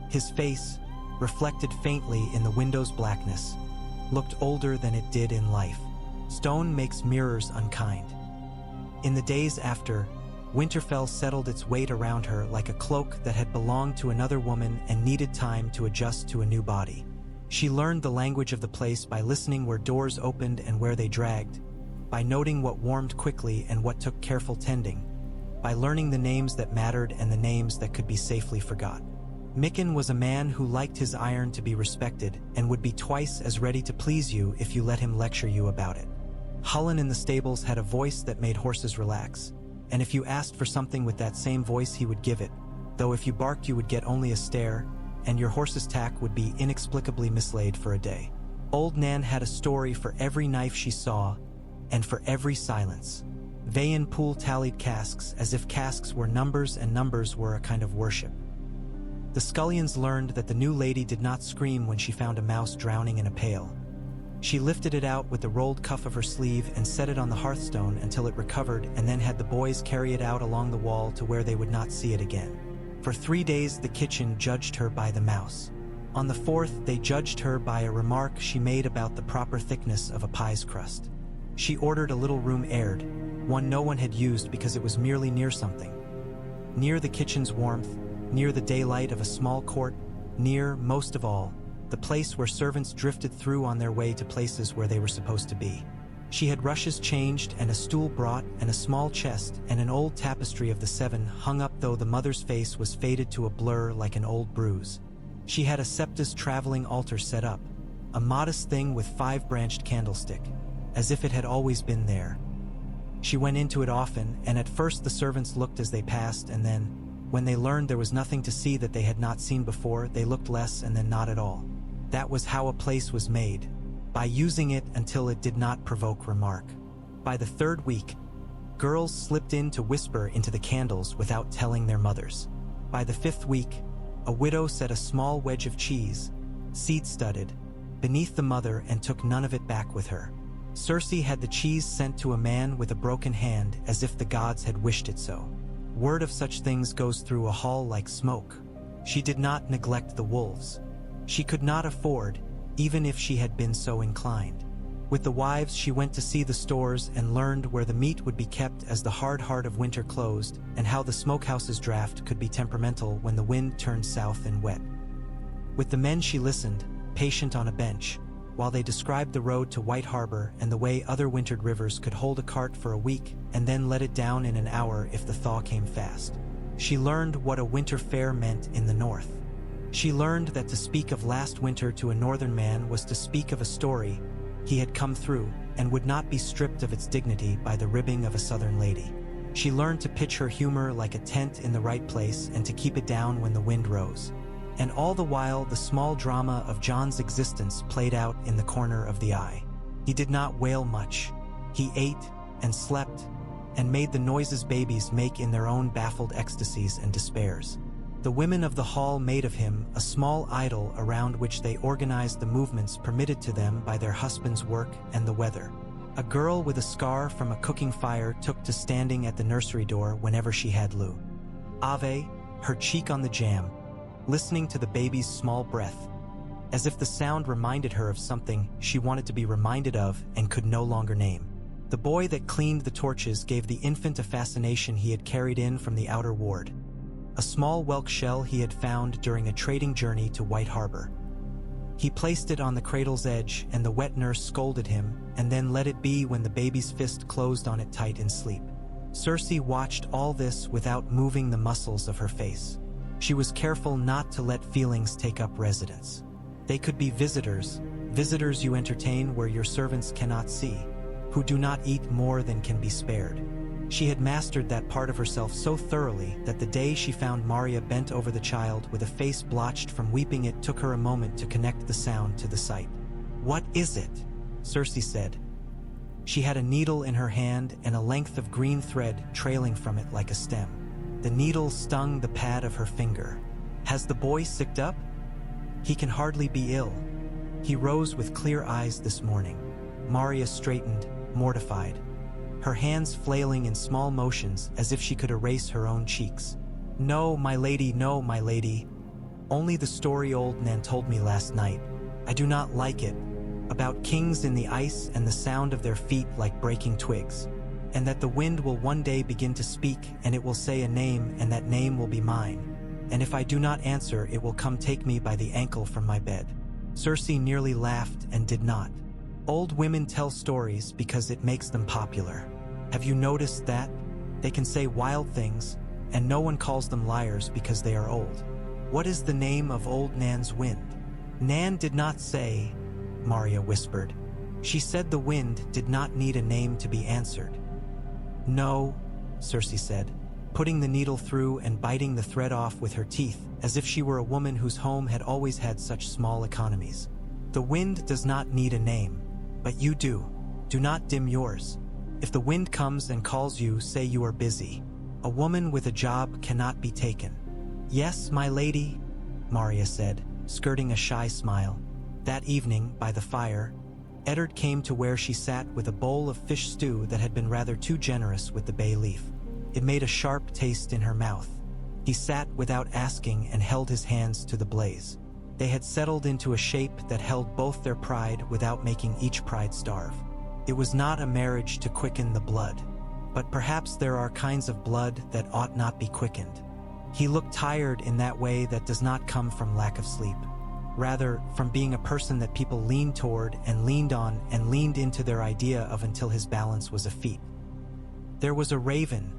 His face, reflected faintly in the window's blackness, looked older than it did in life. Stone makes mirrors unkind. In the days after, Winterfell settled its weight around her like a cloak that had belonged to another woman and needed time to adjust to a new body. She learned the language of the place by listening where doors opened and where they dragged, by noting what warmed quickly and what took careful tending, by learning the names that mattered and the names that could be safely forgot. Mikken was a man who liked his iron to be respected and would be twice as ready to please you if you let him lecture you about it. Hullen in the stables had a voice that made horses relax, and if you asked for something with that same voice he would give it, though if you barked you would get only a stare, and your horse's tack would be inexplicably mislaid for a day. Old Nan had a story for every knife she saw, and for every silence. Vayan Pool tallied casks as if casks were numbers and numbers were a kind of worship. The scullions learned that the new lady did not scream when she found a mouse drowning in a pail. She lifted it out with the rolled cuff of her sleeve and set it on the hearthstone until it recovered, and then had the boys carry it out along the wall to where they would not see it again. For 3 days the kitchen judged her by the mouse. On the 4th they judged her by a remark she made about the proper thickness of a pie's crust. She ordered a little room aired, one no one had used because it was merely near something. Near the kitchen's warmth, near the daylight of a small court, near, most of all, the place where servants drifted through on their way to places where they were supposed to be. She had rushes changed and a stool brought and a small chest and an old tapestry of the 7 hung up, though the mother's face was faded to a blur like an old bruise. She had a septa's traveling altar set up, a modest thing with 5-branched candlestick, as if it had always been there. She went into it often, and at first the servants looked as they passed, and then, when they learned there was nothing to see that they had not seen before, they looked less and then not at all. That was how a place was made, by using it until it did not provoke remark. By the 3rd week, girls slipped in to whisper into the candles without telling their mothers. By the 5th week, a widow set a small wedge of cheese, seed-studded, beneath the mother and took none of it back with her. Cersei had the cheese sent to a man with a broken hand as if the gods had wished it so. Word of such things goes through a hall like smoke. She did not neglect the wolves. She could not afford, even if she had been so inclined. With the wives she went to see the stores and learned where the meat would be kept as the hard heart of winter closed, and how the smokehouse's draft could be temperamental when the wind turned south and wet. With the men she listened, patient on a bench, while they described the road to White Harbor and the way other wintered rivers could hold a cart for a week and then let it down in an hour if the thaw came fast. She learned what a winter fair meant in the north. She learned that to speak of last winter to a northern man was to speak of a story he had come through and would not be stripped of its dignity by the ribbing of a southern lady. She learned to pitch her humor like a tent in the right place and to keep it down when the wind rose. And all the while the small drama of Jon's existence played out in the corner of the eye. He did not wail much. He ate and slept and made the noises babies make in their own baffled ecstasies and despairs. The women of the hall made of him a small idol around which they organized the movements permitted to them by their husband's work and the weather. A girl with a scar from a cooking fire took to standing at the nursery door whenever she had Lou. Ave, her cheek on the jam, listening to the baby's small breath, as if the sound reminded her of something she wanted to be reminded of and could no longer name. The boy that cleaned the torches gave the infant a fascination he had carried in from the outer ward, a small whelk shell he had found during a trading journey to White Harbor. He placed it on the cradle's edge, and the wet nurse scolded him, and then let it be when the baby's fist closed on it tight in sleep. Cersei watched all this without moving the muscles of her face. She was careful not to let feelings take up residence. They could be visitors you entertain where your servants cannot see, who do not eat more than can be spared. She had mastered that part of herself so thoroughly that the day she found Marya bent over the child with a face blotched from weeping, it took her a moment to connect the sound to the sight. "What is it?" Cersei said. She had a needle in her hand and a length of green thread trailing from it like a stem. The needle stung the pad of her finger. "Has the boy sicked up? He can hardly be ill. He rose with clear eyes this morning." Marya straightened, mortified, her hands flailing in small motions as if she could erase her own cheeks. No, my lady, only the story old Nan told me last night. I do not like it, about kings in the ice and the sound of their feet like breaking twigs, and that the wind will one day begin to speak, and it will say a name, and that name will be mine, and if I do not answer, it will come take me by the ankle from my bed. Cersei nearly laughed and did not. Old women tell stories because it makes them popular. Have you noticed that? They can say wild things, and no one calls them liars because they are old. What is the name of old Nan's wind? Nan did not say, Marya whispered. She said the wind did not need a name to be answered. No, Cersei said, putting the needle through and biting the thread off with her teeth, as if she were a woman whose home had always had such small economies. The wind does not need a name, but you do. Do not dim yours. If the wind comes and calls you, say you are busy. A woman with a job cannot be taken. Yes, my lady, Marya said, skirting a shy smile. That evening, by the fire, Eddard came to where she sat with a bowl of fish stew that had been rather too generous with the bay leaf. It made a sharp taste in her mouth. He sat without asking and held his hands to the blaze. They had settled into a shape that held both their pride without making each pride starve. It was not a marriage to quicken the blood, but perhaps there are kinds of blood that ought not be quickened. He looked tired in that way that does not come from lack of sleep, rather from being a person that people leaned toward and leaned on and leaned into their idea of until his balance was a feat. There was a raven,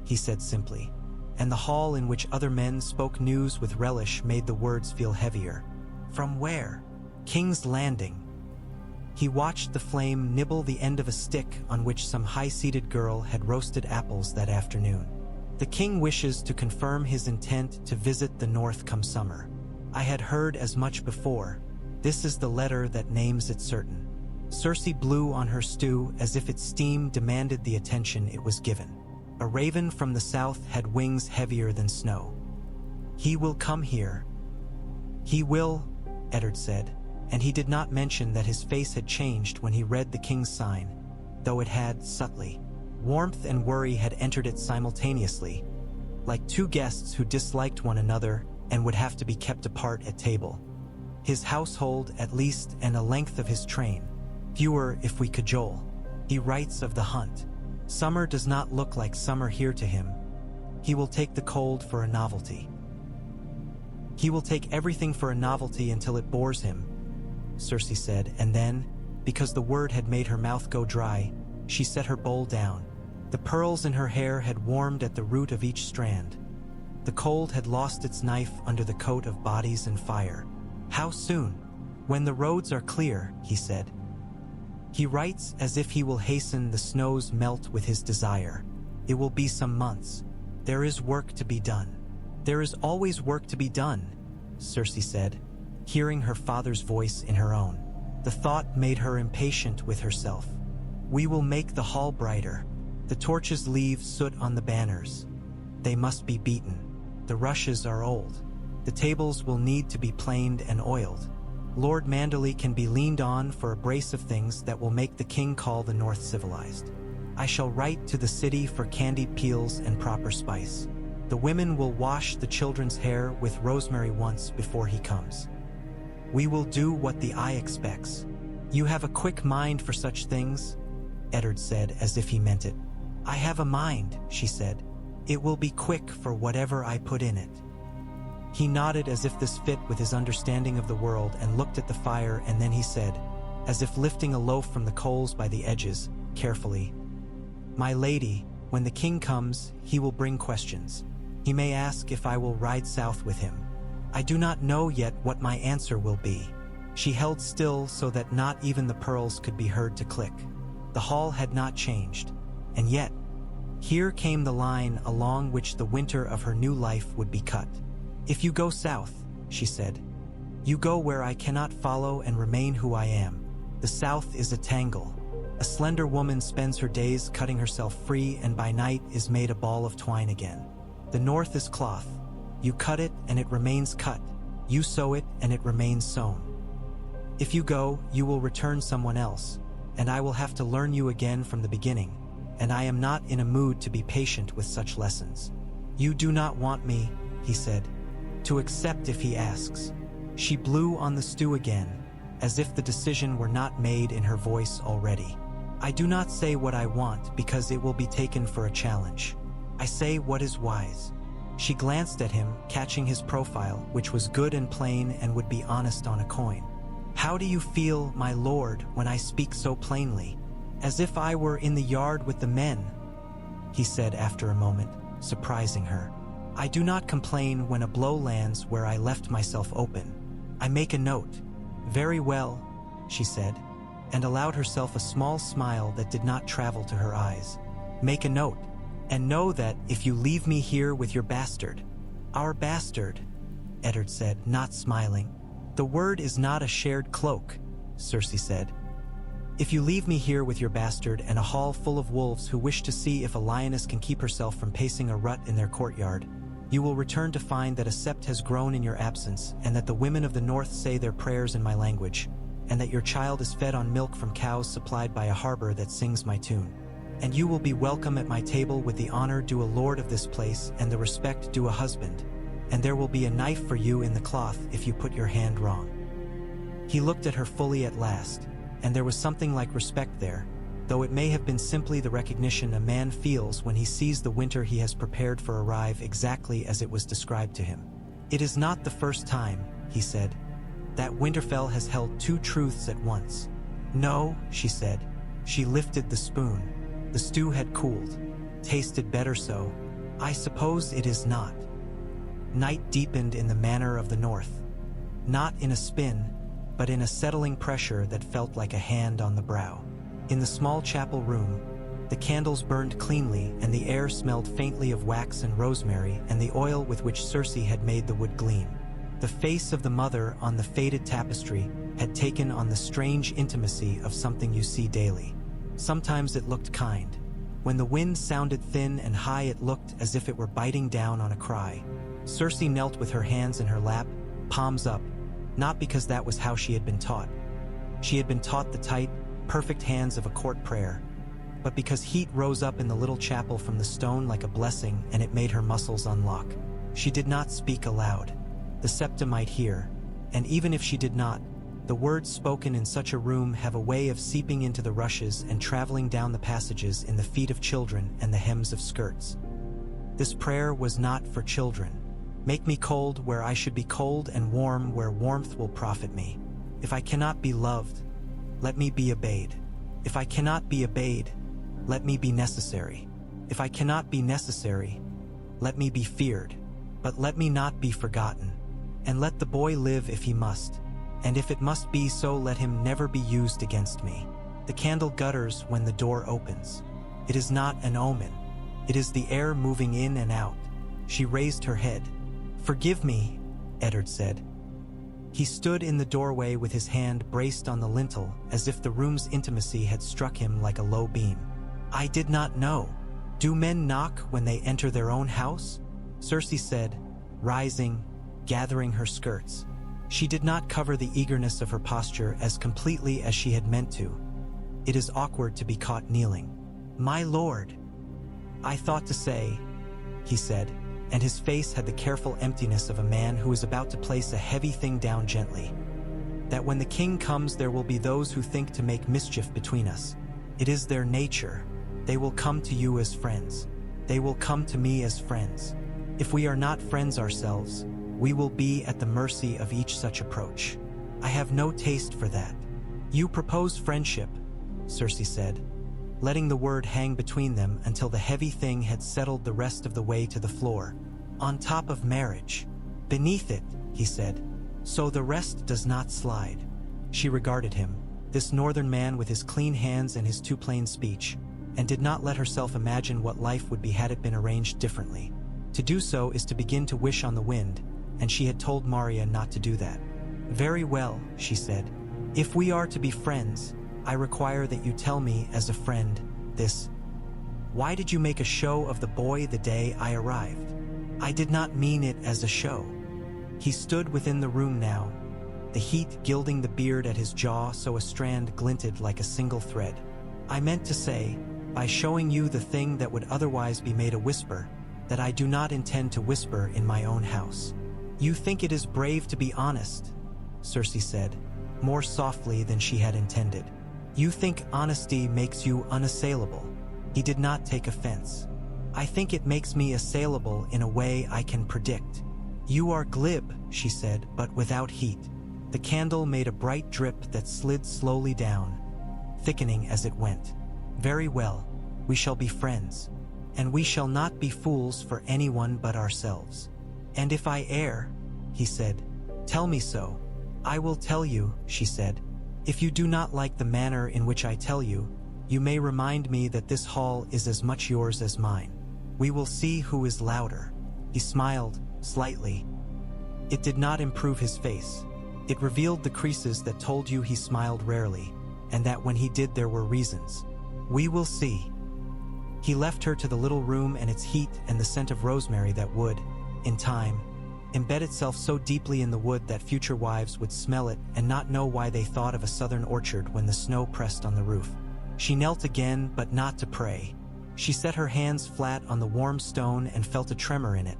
he said simply, and the hall in which other men spoke news with relish made the words feel heavier. From where? King's Landing. He watched the flame nibble the end of a stick on which some high-seated girl had roasted apples that afternoon. The king wishes to confirm his intent to visit the north come summer. I had heard as much before. This is the letter that names it certain. Cersei blew on her stew as if its steam demanded the attention it was given. A raven from the south had wings heavier than snow. He will come here. He will, Eddard said, and he did not mention that his face had changed when he read the king's sign, though it had, subtly. Warmth and worry had entered it simultaneously, like two guests who disliked one another and would have to be kept apart at table. His household, at least, and a length of his train. Fewer if we cajole. He writes of the hunt. Summer does not look like summer here to him. He will take the cold for a novelty. He will take everything for a novelty until it bores him, Cersei said, and then, because the word had made her mouth go dry, she set her bowl down. The pearls in her hair had warmed at the root of each strand. The cold had lost its knife under the coat of bodies and fire. How soon? When the roads are clear, he said. He writes as if he will hasten the snow's melt with his desire. It will be some months. There is work to be done. There is always work to be done, Cersei said, hearing her father's voice in her own. The thought made her impatient with herself. We will make the hall brighter. The torches leave soot on the banners. They must be beaten. The rushes are old. The tables will need to be planed and oiled. Lord Manderley can be leaned on for a brace of things that will make the king call the North civilized. I shall write to the city for candied peels and proper spice. The women will wash the children's hair with rosemary once before he comes. We will do what the eye expects. You have a quick mind for such things, Eddard said as if he meant it. I have a mind, she said. It will be quick for whatever I put in it. He nodded as if this fit with his understanding of the world and looked at the fire, and then he said, as if lifting a loaf from the coals by the edges, carefully, My lady, when the king comes, he will bring questions. He may ask if I will ride south with him. I do not know yet what my answer will be. She held still so that not even the pearls could be heard to click. The hall had not changed, and yet, here came the line along which the winter of her new life would be cut. If you go south, she said, you go where I cannot follow and remain who I am. The south is a tangle. A slender woman spends her days cutting herself free and by night is made a ball of twine again. The north is cloth. You cut it and it remains cut. You sew it and it remains sewn. If you go, you will return someone else, and I will have to learn you again from the beginning, and I am not in a mood to be patient with such lessons. You do not want me, he said, to accept if he asks. She blew on the stew again, as if the decision were not made in her voice already. I do not say what I want because it will be taken for a challenge. I say what is wise. She glanced at him, catching his profile, which was good and plain and would be honest on a coin. How do you feel, my lord, when I speak so plainly? As if I were in the yard with the men, he said after a moment, surprising her. I do not complain when a blow lands where I left myself open. I make a note. Very well, she said, and allowed herself a small smile that did not travel to her eyes. Make a note, and know that if you leave me here with your bastard— Our bastard, Eddard said, not smiling. The word is not a shared cloak, Cersei said. If you leave me here with your bastard and a hall full of wolves who wish to see if a lioness can keep herself from pacing a rut in their courtyard, you will return to find that a sept has grown in your absence, and that the women of the north say their prayers in my language, and that your child is fed on milk from cows supplied by a harbor that sings my tune. And you will be welcome at my table with the honor due a lord of this place and the respect due a husband, and there will be a knife for you in the cloth if you put your hand wrong. He looked at her fully at last, and there was something like respect there, though it may have been simply the recognition a man feels when he sees the winter he has prepared for arrive exactly as it was described to him. It is not the first time, he said, that Winterfell has held two truths at once. No, she said. She lifted the spoon. The stew had cooled, tasted better so. I suppose it is not. Night deepened in the manner of the north, not in a spin, but in a settling pressure that felt like a hand on the brow. In the small chapel room, the candles burned cleanly and the air smelled faintly of wax and rosemary and the oil with which Cersei had made the wood gleam. The face of the mother on the faded tapestry had taken on the strange intimacy of something you see daily. Sometimes it looked kind. When the wind sounded thin and high, it looked as if it were biting down on a cry. Cersei knelt with her hands in her lap, palms up, not because that was how she had been taught. She had been taught the tight, perfect hands of a court prayer, but because heat rose up in the little chapel from the stone like a blessing and it made her muscles unlock. She did not speak aloud. The septa might hear, and even if she did not, the words spoken in such a room have a way of seeping into the rushes and traveling down the passages in the feet of children and the hems of skirts. This prayer was not for children. Make me cold where I should be cold and warm where warmth will profit me. If I cannot be loved, let me be obeyed. If I cannot be obeyed, let me be necessary. If I cannot be necessary, let me be feared. But let me not be forgotten. And let the boy live if he must. And if it must be so, let him never be used against me. The candle gutters when the door opens. It is not an omen. It is the air moving in and out. She raised her head. Forgive me, Eddard said. He stood in the doorway with his hand braced on the lintel as if the room's intimacy had struck him like a low beam. I did not know. Do men knock when they enter their own house? Cersei said, rising, gathering her skirts. She did not cover the eagerness of her posture as completely as she had meant to. It is awkward to be caught kneeling. "My lord," I thought to say, he said, and his face had the careful emptiness of a man who is about to place a heavy thing down gently. "That when the king comes there will be those who think to make mischief between us. It is their nature. They will come to you as friends. They will come to me as friends. If we are not friends ourselves, we will be at the mercy of each such approach. I have no taste for that." "You propose friendship," Cersei said, letting the word hang between them until the heavy thing had settled the rest of the way to the floor. "On top of marriage. Beneath it," he said, "so the rest does not slide." She regarded him, this northern man with his clean hands and his too plain speech, and did not let herself imagine what life would be had it been arranged differently. To do so is to begin to wish on the wind, and she had told Maria not to do that. "Very well," she said. "If we are to be friends, I require that you tell me as a friend this. Why did you make a show of the boy the day I arrived?" "I did not mean it as a show." He stood within the room now, the heat gilding the beard at his jaw so a strand glinted like a single thread. "I meant to say, by showing you the thing that would otherwise be made a whisper, that I do not intend to whisper in my own house." "You think it is brave to be honest," Cersei said, more softly than she had intended. "You think honesty makes you unassailable." He did not take offense. "I think it makes me assailable in a way I can predict." "You are glib," she said, but without heat. The candle made a bright drip that slid slowly down, thickening as it went. "Very well, we shall be friends, and we shall not be fools for anyone but ourselves. And if I err," he said, "tell me so." "I will tell you," she said. "If you do not like the manner in which I tell you, you may remind me that this hall is as much yours as mine. We will see who is louder." He smiled, slightly. It did not improve his face. It revealed the creases that told you he smiled rarely, and that when he did there were reasons. "We will see." He left her to the little room and its heat and the scent of rosemary that would, in time, embed itself so deeply in the wood that future wives would smell it and not know why they thought of a southern orchard when the snow pressed on the roof. She knelt again, but not to pray. She set her hands flat on the warm stone and felt a tremor in it.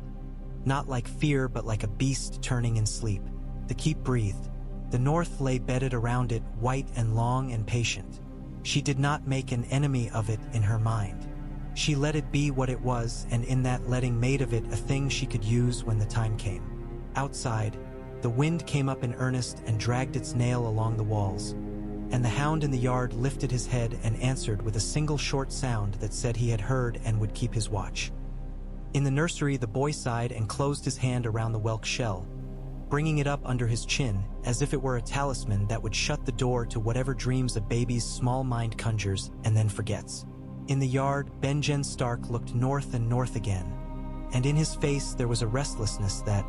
Not like fear, but like a beast turning in sleep. The keep breathed. The north lay bedded around it, white and long and patient. She did not make an enemy of it in her mind. She let it be what it was, and in that letting made of it a thing she could use when the time came. Outside, the wind came up in earnest and dragged its nail along the walls, and the hound in the yard lifted his head and answered with a single short sound that said he had heard and would keep his watch. In the nursery, the boy sighed and closed his hand around the whelk shell, bringing it up under his chin as if it were a talisman that would shut the door to whatever dreams a baby's small mind conjures and then forgets. In the yard, Benjen Stark looked north and north again, and in his face there was a restlessness that,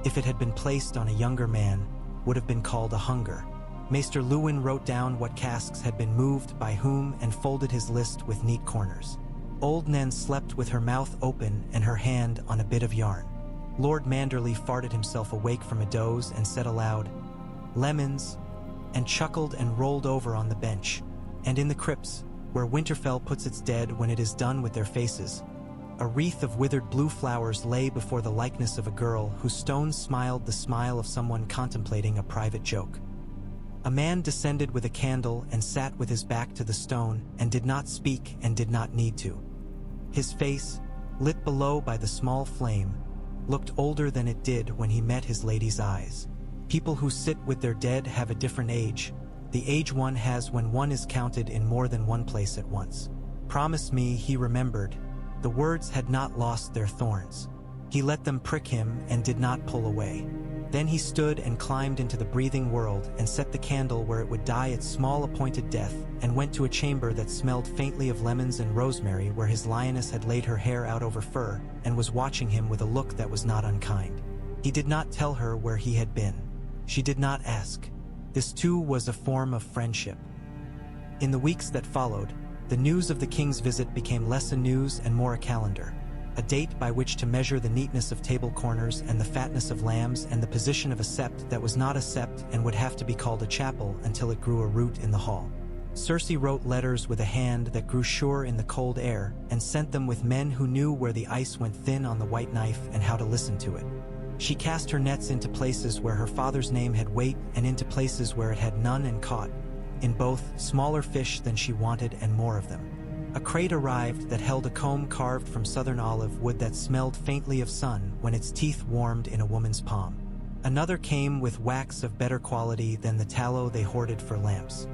if it had been placed on a younger man, would have been called a hunger. Maester Luwin wrote down what casks had been moved by whom and folded his list with neat corners. Old Nan slept with her mouth open and her hand on a bit of yarn. Lord Manderley farted himself awake from a doze and said aloud, "Lemons," and chuckled and rolled over on the bench. And in the crypts, where Winterfell puts its dead when it is done with their faces, a wreath of withered blue flowers lay before the likeness of a girl whose stones smiled the smile of someone contemplating a private joke. A man descended with a candle and sat with his back to the stone and did not speak and did not need to. His face, lit below by the small flame, looked older than it did when he met his lady's eyes. People who sit with their dead have a different age, the age one has when one is counted in more than one place at once. "Promise me," he remembered. The words had not lost their thorns. He let them prick him and did not pull away. Then he stood and climbed into the breathing world and set the candle where it would die its small appointed death and went to a chamber that smelled faintly of lemons and rosemary where his lioness had laid her hair out over fur and was watching him with a look that was not unkind. He did not tell her where he had been. She did not ask. This too was a form of friendship. In the weeks that followed, the news of the king's visit became less a news and more a calendar. a date by which to measure the neatness of table corners and the fatness of lambs and the position of a sept that was not a sept and would have to be called a chapel until it grew a root in the hall. Cersei wrote letters with a hand that grew sure in the cold air and sent them with men who knew where the ice went thin on the white knife and how to listen to it. She cast her nets into places where her father's name had weight and into places where it had none and caught, in both, smaller fish than she wanted and more of them. A crate arrived that held a comb carved from southern olive wood that smelled faintly of sun when its teeth warmed in a woman's palm. Another came with wax of better quality than the tallow they hoarded for lamps.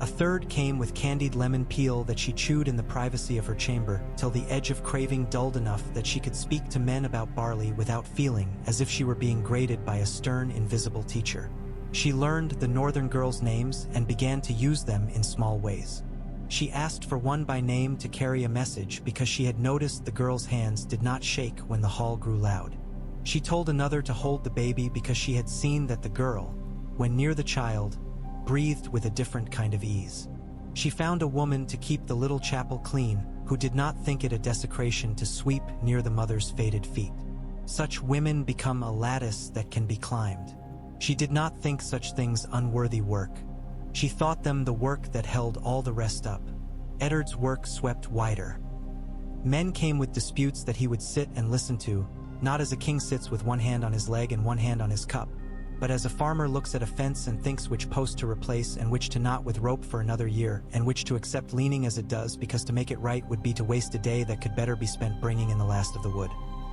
A third came with candied lemon peel that she chewed in the privacy of her chamber till the edge of craving dulled enough that she could speak to men about barley without feeling as if she were being graded by a stern, invisible teacher. She learned the northern girls' names and began to use them in small ways. She asked for one by name to carry a message because she had noticed the girl's hands did not shake when the hall grew loud. She told another to hold the baby because she had seen that the girl, when near the child, breathed with a different kind of ease. She found a woman to keep the little chapel clean who did not think it a desecration to sweep near the mother's faded feet. Such women become a lattice that can be climbed. She did not think such things unworthy work. She thought them the work that held all the rest up. Eddard's work swept wider. Men came with disputes that he would sit and listen to, not as a king sits with one hand on his leg and one hand on his cup, but as a farmer looks at a fence and thinks which post to replace and which to knot with rope for another year, and which to accept leaning as it does because to make it right would be to waste a day that could better be spent bringing in the last of the wood.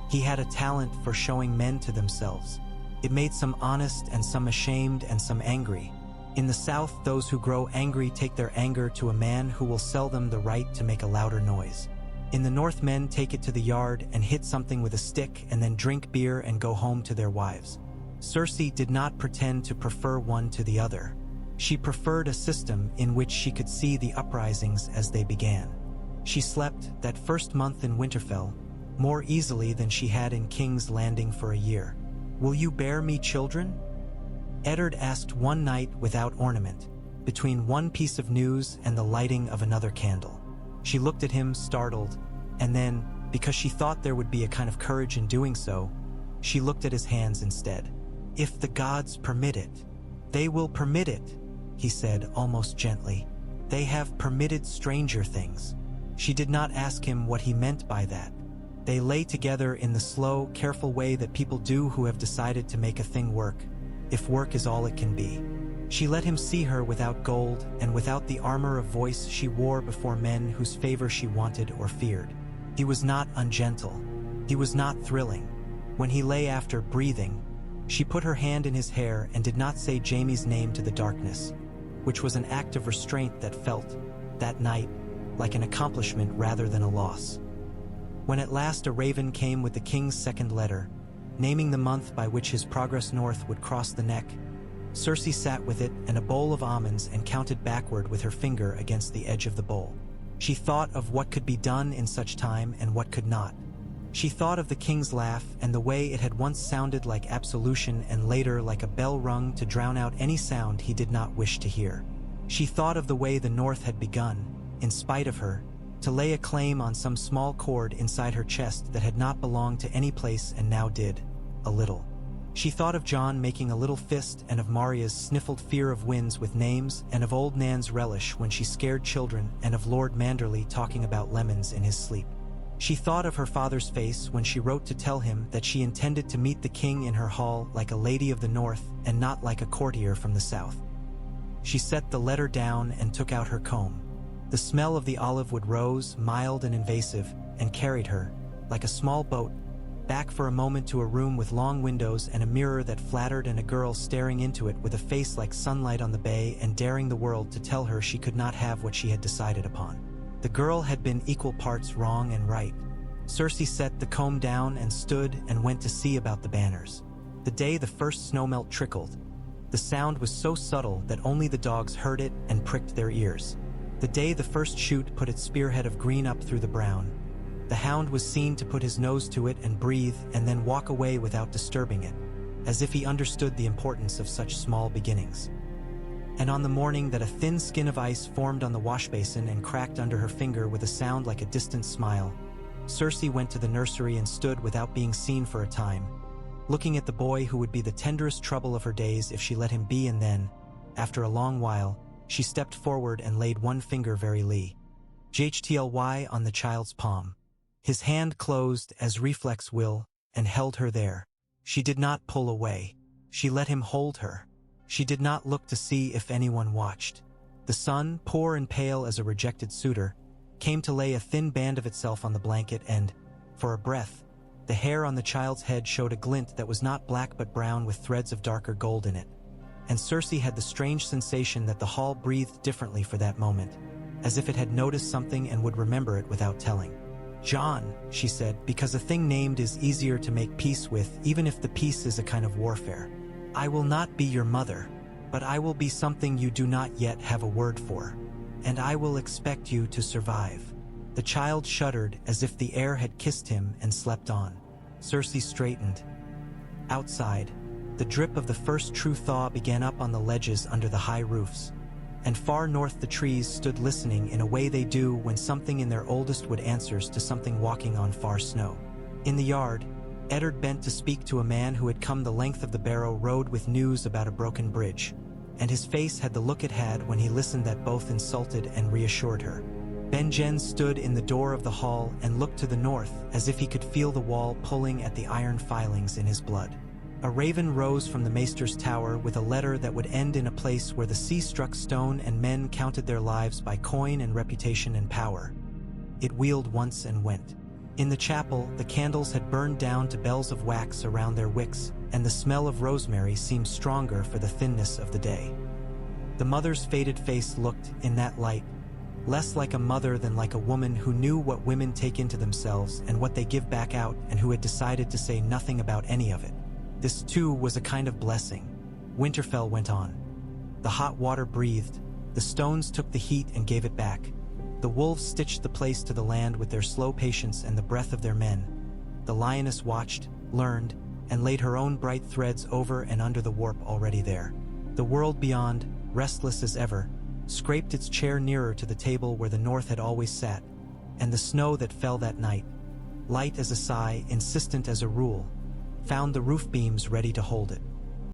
He had a talent for showing men to themselves. It made some honest and some ashamed and some angry. In the South, those who grow angry take their anger to a man who will sell them the right to make a louder noise. In the North, men take it to the yard and hit something with a stick and then drink beer and go home to their wives. Cersei did not pretend to prefer one to the other. She preferred a system in which she could see the uprisings as they began. She slept, that first month in Winterfell, more easily than she had in King's Landing for a year. "Will you bear me children?" Eddard asked one night without ornament, between one piece of news and the lighting of another candle. She looked at him, startled, and then, because she thought there would be a kind of courage in doing so, she looked at his hands instead. "If the gods permit it." "They will permit it," he said almost gently. "They have permitted stranger things." She did not ask him what he meant by that. They lay together in the slow, careful way that people do who have decided to make a thing work, if work is all it can be. She let him see her without gold and without the armor of voice she wore before men whose favor she wanted or feared. He was not ungentle. He was not thrilling. When he lay after, breathing, she put her hand in his hair and did not say Jaime's name to the darkness, which was an act of restraint that felt, that night, like an accomplishment rather than a loss. When at last a raven came with the king's second letter, naming the month by which his progress north would cross the neck, Cersei sat with it and a bowl of almonds and counted backward with her finger against the edge of the bowl. She thought of what could be done in such time and what could not. She thought of the king's laugh and the way it had once sounded like absolution and later like a bell rung to drown out any sound he did not wish to hear. She thought of the way the North had begun, in spite of her, to lay a claim on some small chord inside her chest that had not belonged to any place and now did, a little. She thought of Jon making a little fist and of Maria's sniffled fear of winds with names and of old Nan's relish when she scared children and of Lord Manderley talking about lemons in his sleep. She thought of her father's face when she wrote to tell him that she intended to meet the king in her hall like a lady of the north and not like a courtier from the south. She set the letter down and took out her comb. The smell of the olive wood rose, mild and invasive, and carried her, like a small boat, back for a moment to a room with long windows and a mirror that flattered and a girl staring into it with a face like sunlight on the bay and daring the world to tell her she could not have what she had decided upon. The girl had been equal parts wrong and right. Cersei set the comb down and stood and went to see about the banners. The day the first snowmelt trickled, the sound was so subtle that only the dogs heard it and pricked their ears. The day the first shoot put its spearhead of green up through the brown, the hound was seen to put his nose to it and breathe and then walk away without disturbing it, as if he understood the importance of such small beginnings. And on the morning that a thin skin of ice formed on the wash basin and cracked under her finger with a sound like a distant smile, Cersei went to the nursery and stood without being seen for a time, looking at the boy who would be the tenderest trouble of her days if she let him be, and then, after a long while, she stepped forward and laid one finger very gently on the child's palm. His hand closed as reflex will and held her there. She did not pull away. She let him hold her. She did not look to see if anyone watched. The sun, poor and pale as a rejected suitor, came to lay a thin band of itself on the blanket and, for a breath, the hair on the child's head showed a glint that was not black but brown with threads of darker gold in it. And Cersei had the strange sensation that the hall breathed differently for that moment, as if it had noticed something and would remember it without telling. "Jon," she said, "because a thing named is easier to make peace with, even if the peace is a kind of warfare. I will not be your mother, but I will be something you do not yet have a word for. And I will expect you to survive." The child shuddered as if the air had kissed him and slept on. Cersei straightened. Outside, the drip of the first true thaw began up on the ledges under the high roofs, and far north the trees stood listening in a way they do when something in their oldest wood answers to something walking on far snow. In the yard, Eddard bent to speak to a man who had come the length of the Barrow Road with news about a broken bridge, and his face had the look it had when he listened that both insulted and reassured her. Benjen stood in the door of the hall and looked to the north as if he could feel the wall pulling at the iron filings in his blood. A raven rose from the maester's tower with a letter that would end in a place where the sea struck stone and men counted their lives by coin and reputation and power. It wheeled once and went. In the chapel, the candles had burned down to bells of wax around their wicks, and the smell of rosemary seemed stronger for the thinness of the day. The mother's faded face looked, in that light, less like a mother than like a woman who knew what women take into themselves and what they give back out, and who had decided to say nothing about any of it. This, too, was a kind of blessing. Winterfell went on. The hot water breathed. The stones took the heat and gave it back. The wolves stitched the place to the land with their slow patience and the breath of their men. The lioness watched, learned, and laid her own bright threads over and under the warp already there. The world beyond, restless as ever, scraped its chair nearer to the table where the north had always sat, and the snow that fell that night, light as a sigh, insistent as a rule, found the roof beams ready to hold it.